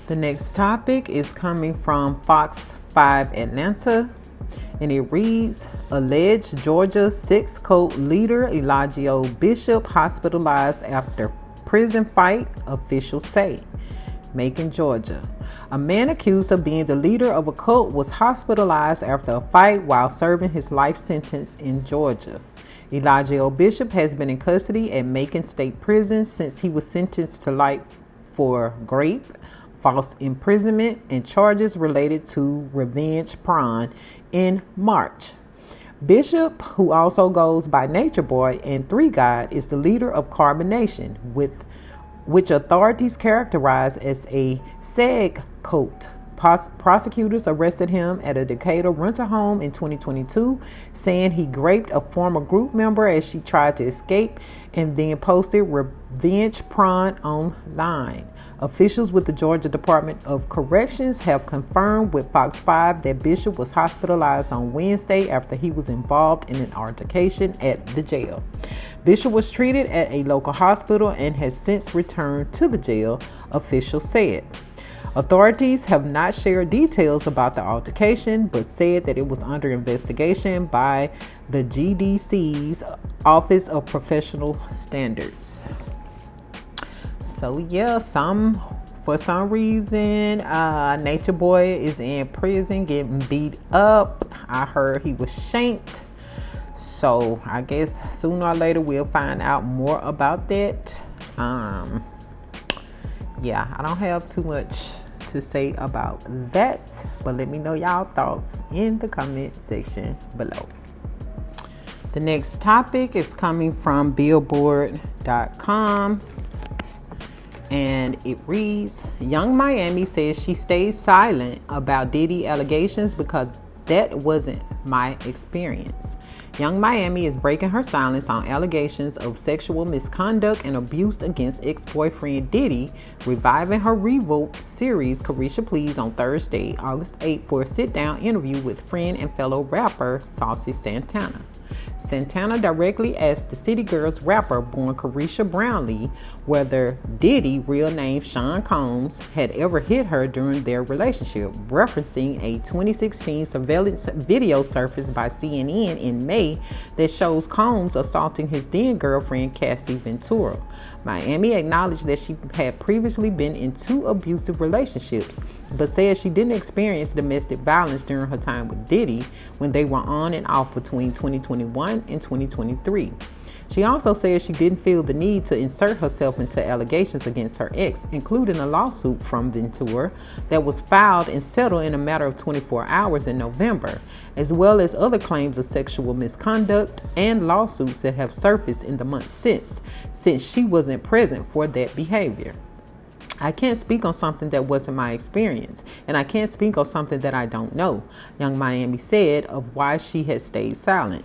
The next topic is coming from Fox 5 Atlanta, and it reads, alleged Georgia Six Cult leader Elijah Bishop hospitalized after prison fight, officials say. Macon, Georgia. A man accused of being the leader of a cult was hospitalized after a fight while serving his life sentence in Georgia. Elijah Bishop has been in custody at Macon State Prison since he was sentenced to life for rape, false imprisonment, and charges related to revenge porn in March. Bishop, who also goes by Nature Boy and Three God, is the leader of Carbon Nation, which authorities characterize as a SEG cult. Prosecutors arrested him at a Decatur rental home in 2022, saying he raped a former group member as she tried to escape and then posted revenge porn online. Officials with the Georgia Department of Corrections have confirmed with Fox 5 that Bishop was hospitalized on Wednesday after he was involved in an altercation at the jail. Bishop was treated at a local hospital and has since returned to the jail, officials said. Authorities have not shared details about the altercation, but said that it was under investigation by the GDC's Office of Professional Standards. So yeah, for some reason, Nature Boy is in prison getting beat up. I heard he was shanked. So I guess sooner or later we'll find out more about that. Yeah, I don't have too much to say about that, but let me know y'all thoughts in the comment section below. The next topic is coming from Billboard.com, and it reads, Young Miami says she stays silent about Diddy allegations because that wasn't my experience. Young Miami is breaking her silence on allegations of sexual misconduct and abuse against ex-boyfriend Diddy, reviving her revoked series Carisha Please on Thursday, August 8th for a sit-down interview with friend and fellow rapper Saucy Santana. Santana directly asked the City Girls rapper born Carisha Brownlee whether Diddy, real name Sean Combs, had ever hit her during their relationship, referencing a 2016 surveillance video surfaced by CNN in May that shows Combs assaulting his then girlfriend Cassie Ventura. Miami acknowledged that she had previously been in 2 abusive relationships, but said she didn't experience domestic violence during her time with Diddy when they were on and off between 2021 and 2023. She also said she didn't feel the need to insert herself into allegations against her ex, including a lawsuit from Ventura that was filed and settled in a matter of 24 hours in November, as well as other claims of sexual misconduct and lawsuits that have surfaced in the months since she wasn't present for that behavior. I can't speak on something that wasn't my experience, and I can't speak on something that I don't know, Young Miami said of why she had stayed silent.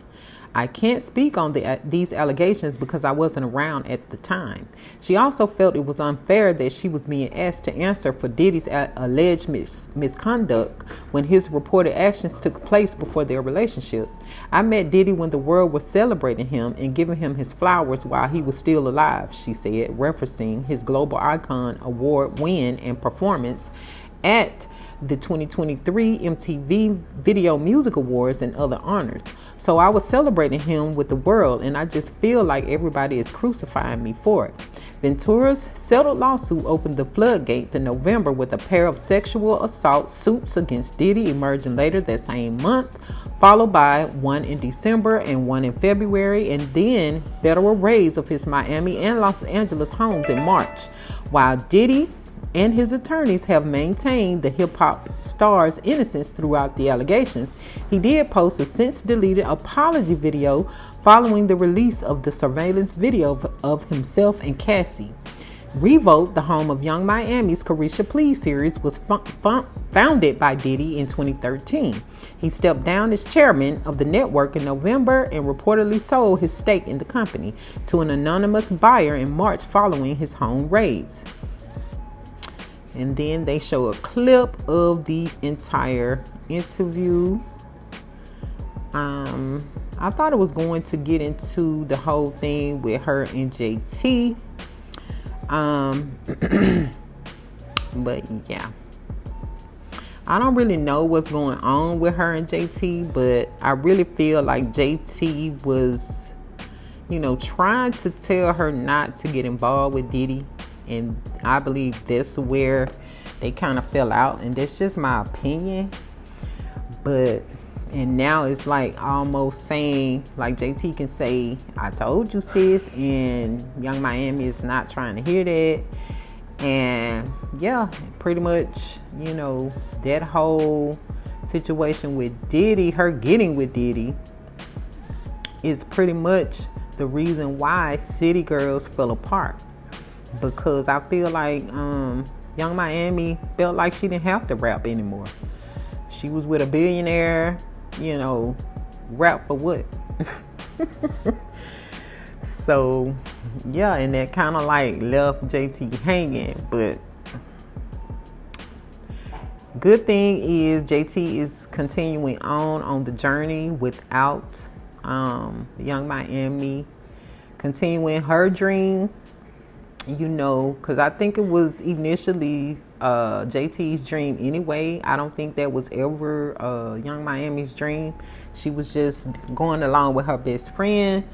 I can't speak on these allegations because I wasn't around at the time. She also felt it was unfair that she was being asked to answer for Diddy's alleged misconduct when his reported actions took place before their relationship. I met Diddy when the world was celebrating him and giving him his flowers while he was still alive, she said, referencing his Global Icon Award win and performance at the 2023 MTV Video Music Awards and other honors. So I was celebrating him with the world, and I just feel like everybody is crucifying me for it. Ventura's settled lawsuit opened the floodgates in November with a pair of sexual assault suits against Diddy emerging later that same month, followed by one in December and one in February, and then federal raids of his Miami and Los Angeles homes in March. While Diddy and his attorneys have maintained the hip-hop star's innocence throughout the allegations, he did post a since-deleted apology video following the release of the surveillance video of himself and Cassie. Revolt, the home of Young Miami's Carisha Please series, was founded by Diddy in 2013. He stepped down as chairman of the network in November and reportedly sold his stake in the company to an anonymous buyer in March following his home raids. And then they show a clip of the entire interview. I thought it was going to get into the whole thing with her and JT. But yeah, I don't really know what's going on with her and JT, but I really feel like JT was, trying to tell her not to get involved with Diddy. And I believe that's where they kind of fell out, and that's just my opinion. And now it's like almost saying, like JT can say, I told you, sis, and Young Miami is not trying to hear that. And yeah, pretty much, that whole situation with Diddy, her getting with Diddy, is pretty much the reason why City Girls fell apart. Because I feel like Young Miami felt like she didn't have to rap anymore. She was with a billionaire, rap for what? So, yeah, and that kind of like left JT hanging. But good thing is JT is continuing on the journey without Young Miami continuing her dream. Because I think it was initially JT's dream anyway. I don't think that was ever Young Miami's dream. She was just going along with her best friend.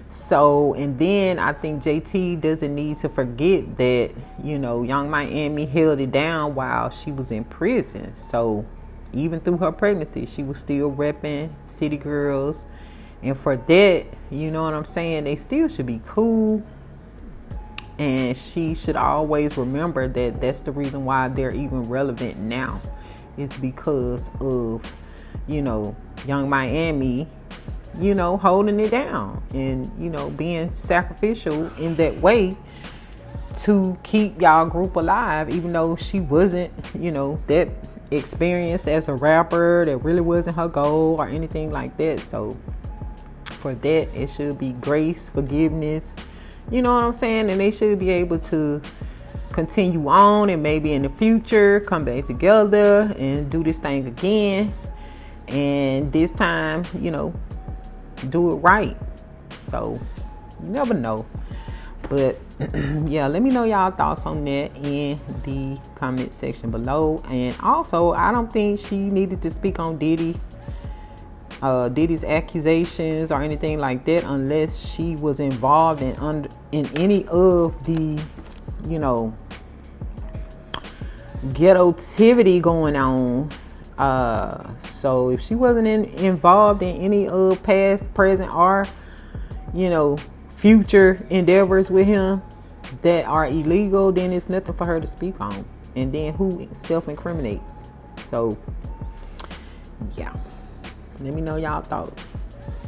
So, and then I think JT doesn't need to forget that, Young Miami held it down while she was in prison. So, even through her pregnancy, she was still repping City Girls. And for that, you know what I'm saying, they still should be cool. And she should always remember that that's the reason why they're even relevant now. It's because of, Young Miami, holding it down and, being sacrificial in that way to keep y'all group alive, even though she wasn't, that experienced as a rapper. That really wasn't her goal or anything like that. So for that, it should be grace, forgiveness. You know what I'm saying? And they should be able to continue on and maybe in the future come back together and do this thing again. And this time, do it right. So you never know. But yeah, let me know y'all thoughts on that in the comment section below. And also, I don't think she needed to speak on Diddy's accusations or anything like that unless she was involved in any of the ghetto-tivity going on. So if she wasn't involved in any of past, present, or future endeavors with him that are illegal, then it's nothing for her to speak on. And then who self-incriminates? So yeah, let me know y'all thoughts.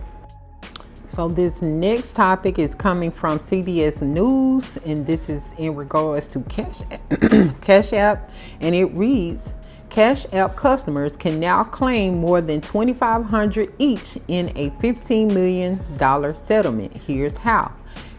So this next topic is coming from CBS News, and this is in regards to Cash App, and it reads, Cash App customers can now claim more than $2,500 each in a $15 million settlement. Here's how.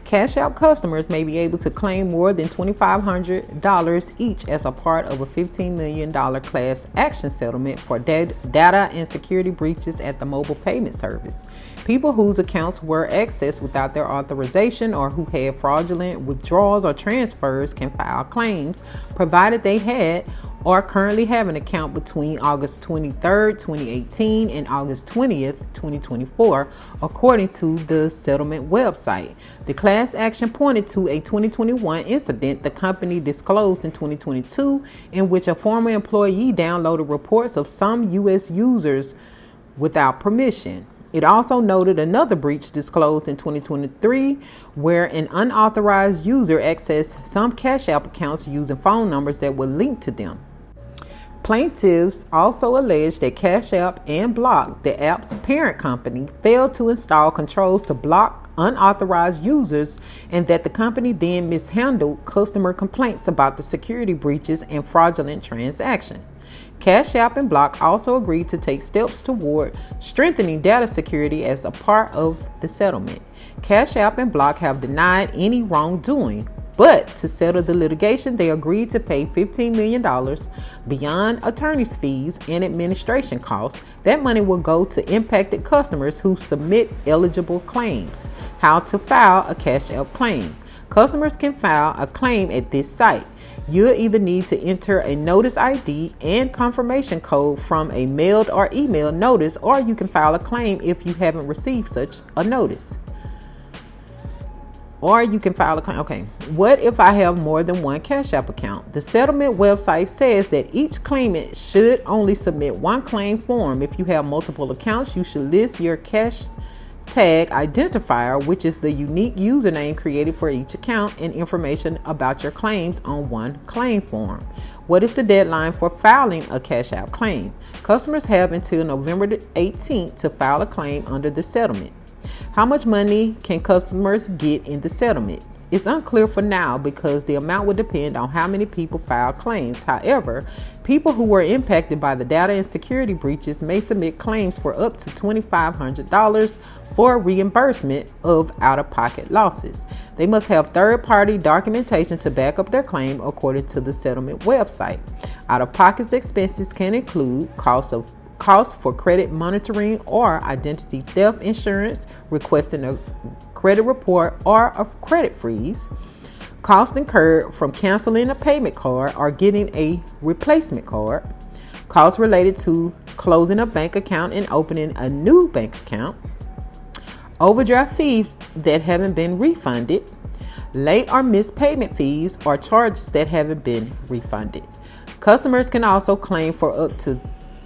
Cash App customers may be able to claim more than $2,500 each as a part of a $15 million class action settlement for data and security breaches at the mobile payment service. People whose accounts were accessed without their authorization or who had fraudulent withdrawals or transfers can file claims, provided they had or currently have an account between August 23rd, 2018 and August 20th, 2024, according to the settlement website. The class action pointed to a 2021 incident the company disclosed in 2022 in which a former employee downloaded reports of some U.S. users without permission. It also noted another breach disclosed in 2023 where an unauthorized user accessed some Cash App accounts using phone numbers that were linked to them. Plaintiffs also alleged that Cash App and Block, the app's parent company, failed to install controls to block unauthorized users and that the company then mishandled customer complaints about the security breaches and fraudulent transactions. Cash App and Block also agreed to take steps toward strengthening data security as a part of the settlement. Cash App and Block have denied any wrongdoing, but to settle the litigation, they agreed to pay $15 million beyond attorney's fees and administration costs. That money will go to impacted customers who submit eligible claims. How to file a Cash App claim. Customers can file a claim at this site. You'll either need to enter a notice ID and confirmation code from a mailed or emailed notice, or you can file a claim if you haven't received such a notice. Or you can file a claim. Okay, what if I have more than one Cash App account? The settlement website says that each claimant should only submit one claim form. If you have multiple accounts, you should list your Cash Tag identifier, which is the unique username created for each account, and information about your claims on one claim form. What is the deadline for filing a Cash App claim? Customers have until November 18th to file a claim under the settlement. How much money can customers get in the settlement? It's unclear for now because the amount would depend on how many people file claims. However, people who were impacted by the data and security breaches may submit claims for up to $2,500 for reimbursement of out-of-pocket losses. They must have third-party documentation to back up their claim, according to the settlement website. Out-of-pocket expenses can include costs for credit monitoring or identity theft insurance, requesting a credit report or a credit freeze, costs incurred from canceling a payment card or getting a replacement card, costs related to closing a bank account and opening a new bank account, overdraft fees that haven't been refunded, late or missed payment fees or charges that haven't been refunded. Customers can also claim for up to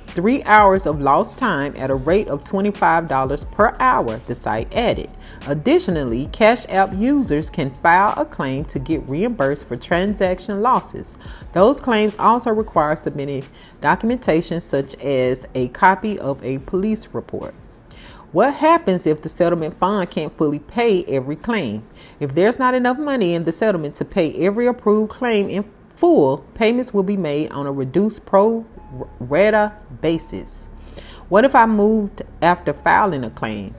3 hours of lost time at a rate of $25 per hour, the site added. Additionally, Cash App users can file a claim to get reimbursed for transaction losses. Those claims also require submitting documentation such as a copy of a police report. What happens if the settlement fund can't fully pay every claim? If there's not enough money in the settlement to pay every approved claim in full, payments will be made on a reduced pro rata basis. What if I moved after filing a claim?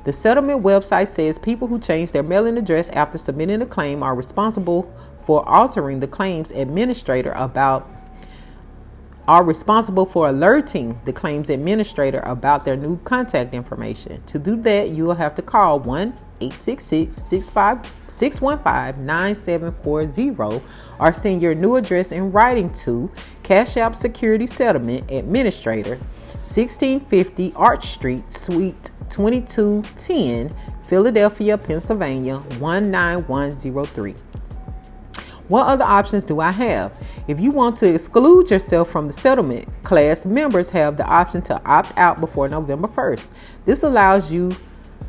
The settlement website says people who change their mailing address after submitting a claim are responsible for altering the claims administrator alerting the claims administrator about their new contact information. To do that, you will have to call 1-866-615-9740 or send your new address in writing to Cash App Security Settlement Administrator, 1650 Arch Street, Suite 2210, Philadelphia, Pennsylvania 19103. What other options do I have? If you want to exclude yourself from the settlement, class members have the option to opt out before November 1st. This allows you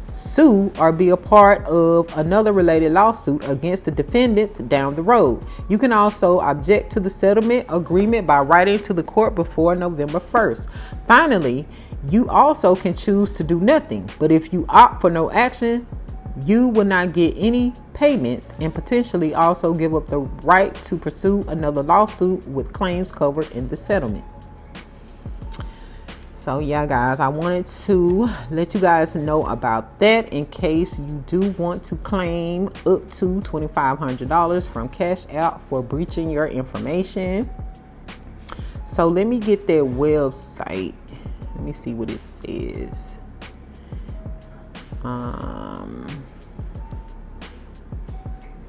sue or be a part of another related lawsuit against the defendants down the road. You can also object to the settlement agreement by writing to the court before November 1st. Finally, you also can choose to do nothing, but if you opt for no action, you will not get any payments and potentially also give up the right to pursue another lawsuit with claims covered in the settlement. So yeah, guys, I wanted to let you guys know about that in case you do want to claim up to $2,500 from Cash App for breaching your information. So let me get their website. Let me see what it says.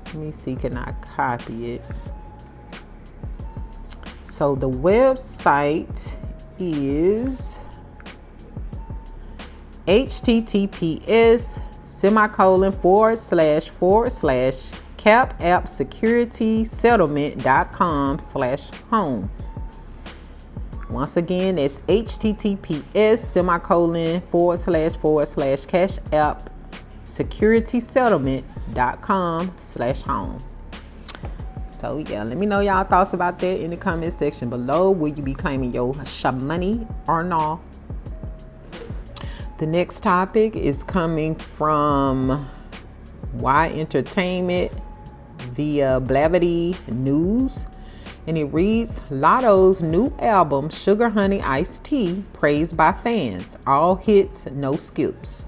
Let me see, can I copy it? So So the website is https://capappsecuritysettlement.com/home. Once again, it's https://capappsecuritysettlement.com/home. So yeah, let me know y'all thoughts about that in the comment section below. Will you be claiming your money or not? The next topic is coming from Y Entertainment via Blavity News, and it reads: Lotto's new album Sugar Honey Iced Tea praised by fans. All hits, no skips.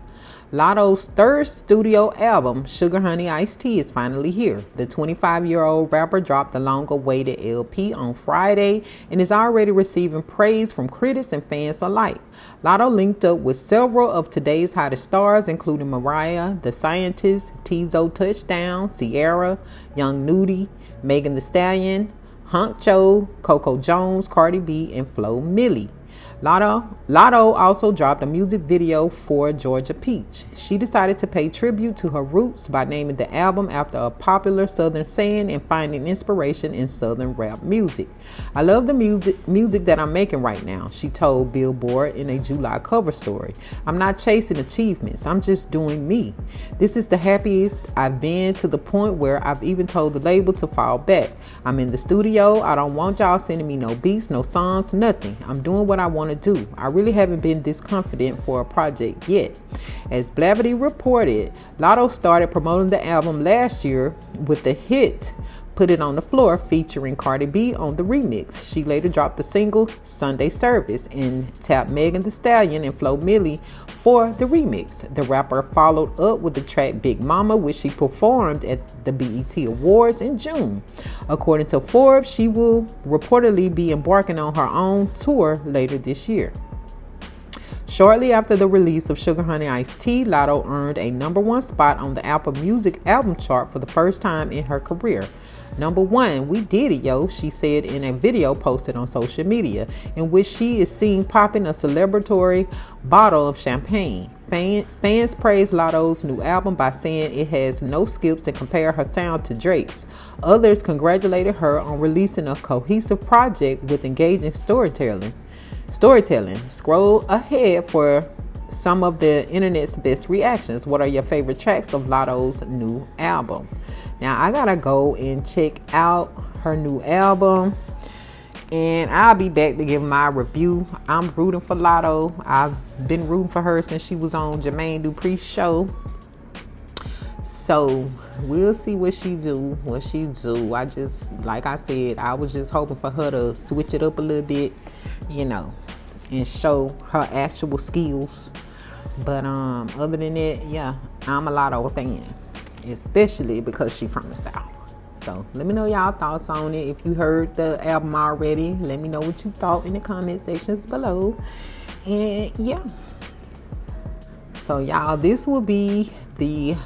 Lotto's third studio album, Sugar Honey Iced Tea, is finally here. The 25-year-old rapper dropped the long-awaited LP on Friday and is already receiving praise from critics and fans alike. Lotto linked up with several of today's hottest stars, including Mariah, The Scientist, Tizo Touchdown, Ciara, Young Nudy, Megan Thee Stallion, Hunk Cho, Coco Jones, Cardi B, and Flo Milli. Lotto also dropped a music video for Georgia Peach. She decided to pay tribute to her roots by naming the album after a popular Southern saying and finding inspiration in Southern rap music. I love the music that I'm making right now, she told Billboard in a July cover story. I'm not chasing achievements, I'm just doing me. This is the happiest I've been, to the point where I've even told the label to fall back. I'm in the studio, I don't want y'all sending me no beats, no songs, nothing. I'm doing what I want to do. I really haven't been this confident for a project yet. As Blavity reported, Lotto started promoting the album last year with the hit Put It On The Floor featuring Cardi B on the remix. She later dropped the single Sunday Service and tapped Megan Thee Stallion and Flo Milli for the remix. The rapper followed up with the track Big Mama, which she performed at the BET Awards in June. According to Forbes, she will reportedly be embarking on her own tour later this year. Shortly after the release of Sugar Honey Iced Tea, Lotto earned a #1 spot on the Apple Music album chart for the first time in her career. #1, we did it, yo, she said in a video posted on social media, in which she is seen popping a celebratory bottle of champagne. Fans praised Lotto's new album by saying it has no skips and compare her sound to Drake's. Others congratulated her on releasing a cohesive project with engaging storytelling. Scroll ahead for some of the internet's best reactions. What are your favorite tracks of Lotto's new album? Now I gotta go and check out her new album, and I'll be back to give my review. I'm rooting for Lotto. I've been rooting for her since she was on Jermaine Dupri's show. So we'll see what she do. I just, like I said, I was just hoping for her to switch it up a little bit, and show her actual skills. But other than that, yeah, I'm a Lotto fan, especially because she's from the South. So let me know y'all thoughts on it. If you heard the album already, let me know what you thought in the comment sections below. And yeah, so y'all, this will be the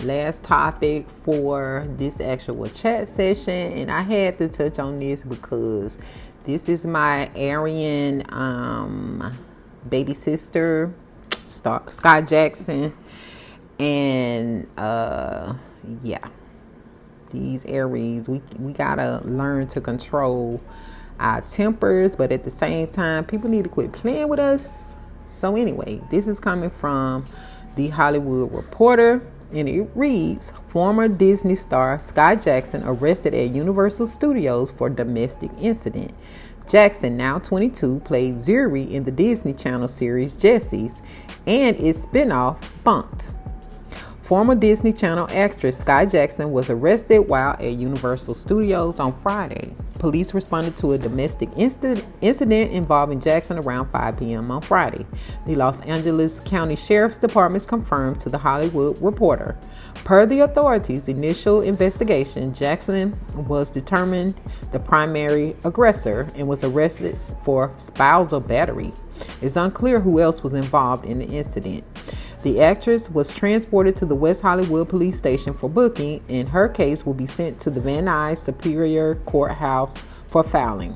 last topic for this actual chat session, and I had to touch on this because this is my Aryan baby sister, Sky Jackson, and yeah, these Aries, we gotta learn to control our tempers, but at the same time, people need to quit playing with us. So anyway, this is coming from The Hollywood Reporter, and it reads: former Disney star Sky Jackson arrested at Universal Studios for domestic incident. Jackson, now 22, played Zuri in the Disney Channel series Jessie's and its spinoff Bunked. Former Disney Channel actress Sky Jackson was arrested while at Universal Studios on Friday. Police responded to a domestic incident involving Jackson around 5 p.m. on Friday. The Los Angeles County Sheriff's Department confirmed to The Hollywood Reporter. Per the authorities' initial investigation, Jackson was determined the primary aggressor and was arrested for spousal battery. It's unclear who else was involved in the incident. The actress was transported to the West Hollywood Police Station for booking, and her case will be sent to the Van Nuys Superior Courthouse for filing.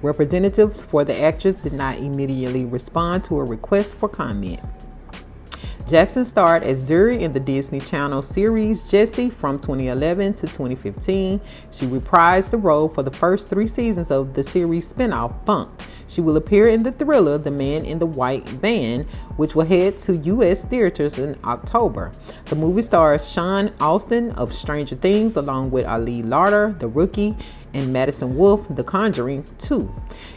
Representatives for the actress did not immediately respond to a request for comment. Jackson starred as Zuri in the Disney Channel series Jessie from 2011 to 2015. She reprised the role for the first 3 seasons of the series spinoff Funk. She will appear in the thriller The Man in the White Van, which will head to U.S. theaters in October. The movie stars Sean Austin of Stranger Things, along with Ali Larter, The Rookie, and Madison Wolfe, The Conjuring 2.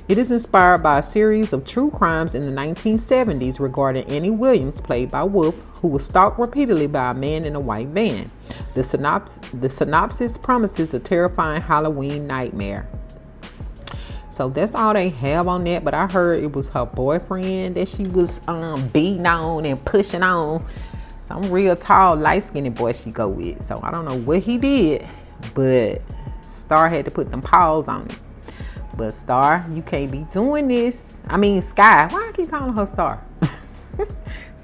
It is inspired by a series of true crimes in the 1970s regarding Annie Williams, played by Wolfe, who was stalked repeatedly by a man in a white van. The synopsis promises a terrifying Halloween nightmare. So that's all they have on that, but I heard it was her boyfriend that she was beating on and pushing on. Some real tall, light-skinned boy she go with. So I don't know what he did, but Star had to put them paws on it. But Star, you can't be doing this. I mean, Sky. Why I keep calling her Star?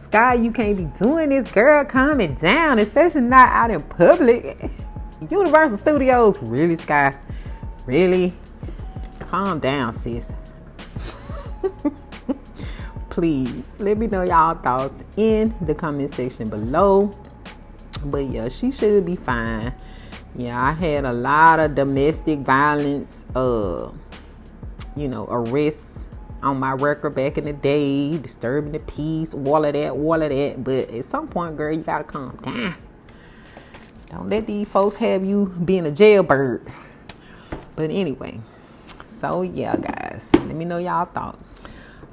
Sky, you can't be doing this. Girl, calm it down, especially not out in public. Universal Studios. Really, Sky? Really? Calm down, sis. Please let me know y'all thoughts in the comment section below. But yeah, she should be fine. Yeah, I had a lot of domestic violence arrests on my record back in the day, disturbing the peace, all of that. But at some point, girl, you gotta calm down. Don't let these folks have you being a jailbird. But anyway, so yeah, guys, let me know y'all thoughts.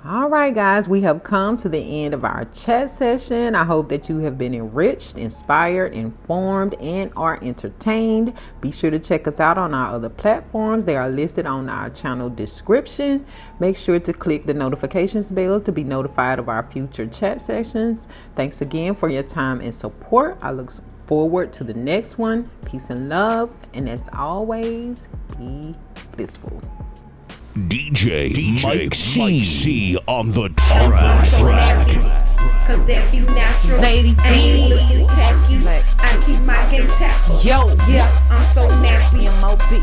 All right, guys, we have come to the end of our chat session. I hope that you have been enriched, inspired, informed, and are entertained. Be sure to check us out on our other platforms. They are listed on our channel description. Make sure to click the notifications bell to be notified of our future chat sessions. Thanks again for your time and support. I look forward to the next one. Peace and love. And as always, be blissful. DJ Mike C on the track. Cause that be natural. Lady D. Ain't looking tacky. I keep my game tacky. Yo, yeah, I'm so nappy.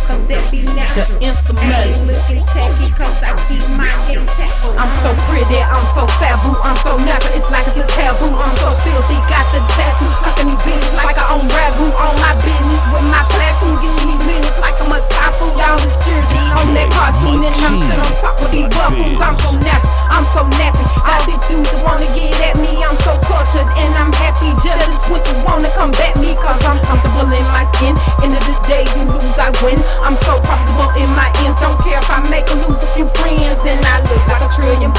Cause that be natural. The infamous. Ain't looking tacky. Cause I keep my game tacky. I'm so pretty, I'm so fabu, I'm so natural, it's like it's a taboo. I'm so filthy, got the tattoo, fucking these bitches like I own ragu. On my business with my platoon, getting these minutes like I'm a typhoon. Y'all is cheering on that cartoon, and I'm sitting on top of these buffoons. I'm so nappy, I'm so nappy. All these dudes that wanna get at me, I'm so cultured and I'm happy. Jealous witches wanna combat me, cause I'm comfortable in my skin. End of the day, you lose, I win. I'm so comfortable in my ends, don't care if I make or lose a few friends, and I look like $1 trillion.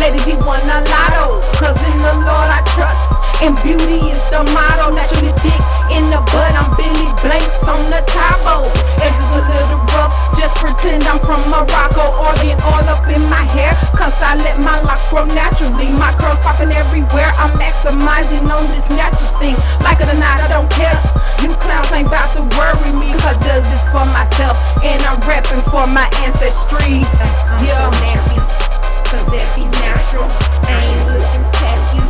Lady, he won a lotto, cause in the Lord I trust, and beauty is the motto. Naturally thick in the butt, I'm Billy Blanks on the Tabo. Edges a little rough, just pretend I'm from Morocco. Organ all up in my hair, cause I let my locks grow naturally. My curls popping everywhere, I'm maximizing on this natural thing. Like it or not, I don't care. You clowns ain't about to worry me, cause I does this for myself, and I'm repping for my ancestry. Yeah. Cause that be natural. I ain't looking tacky.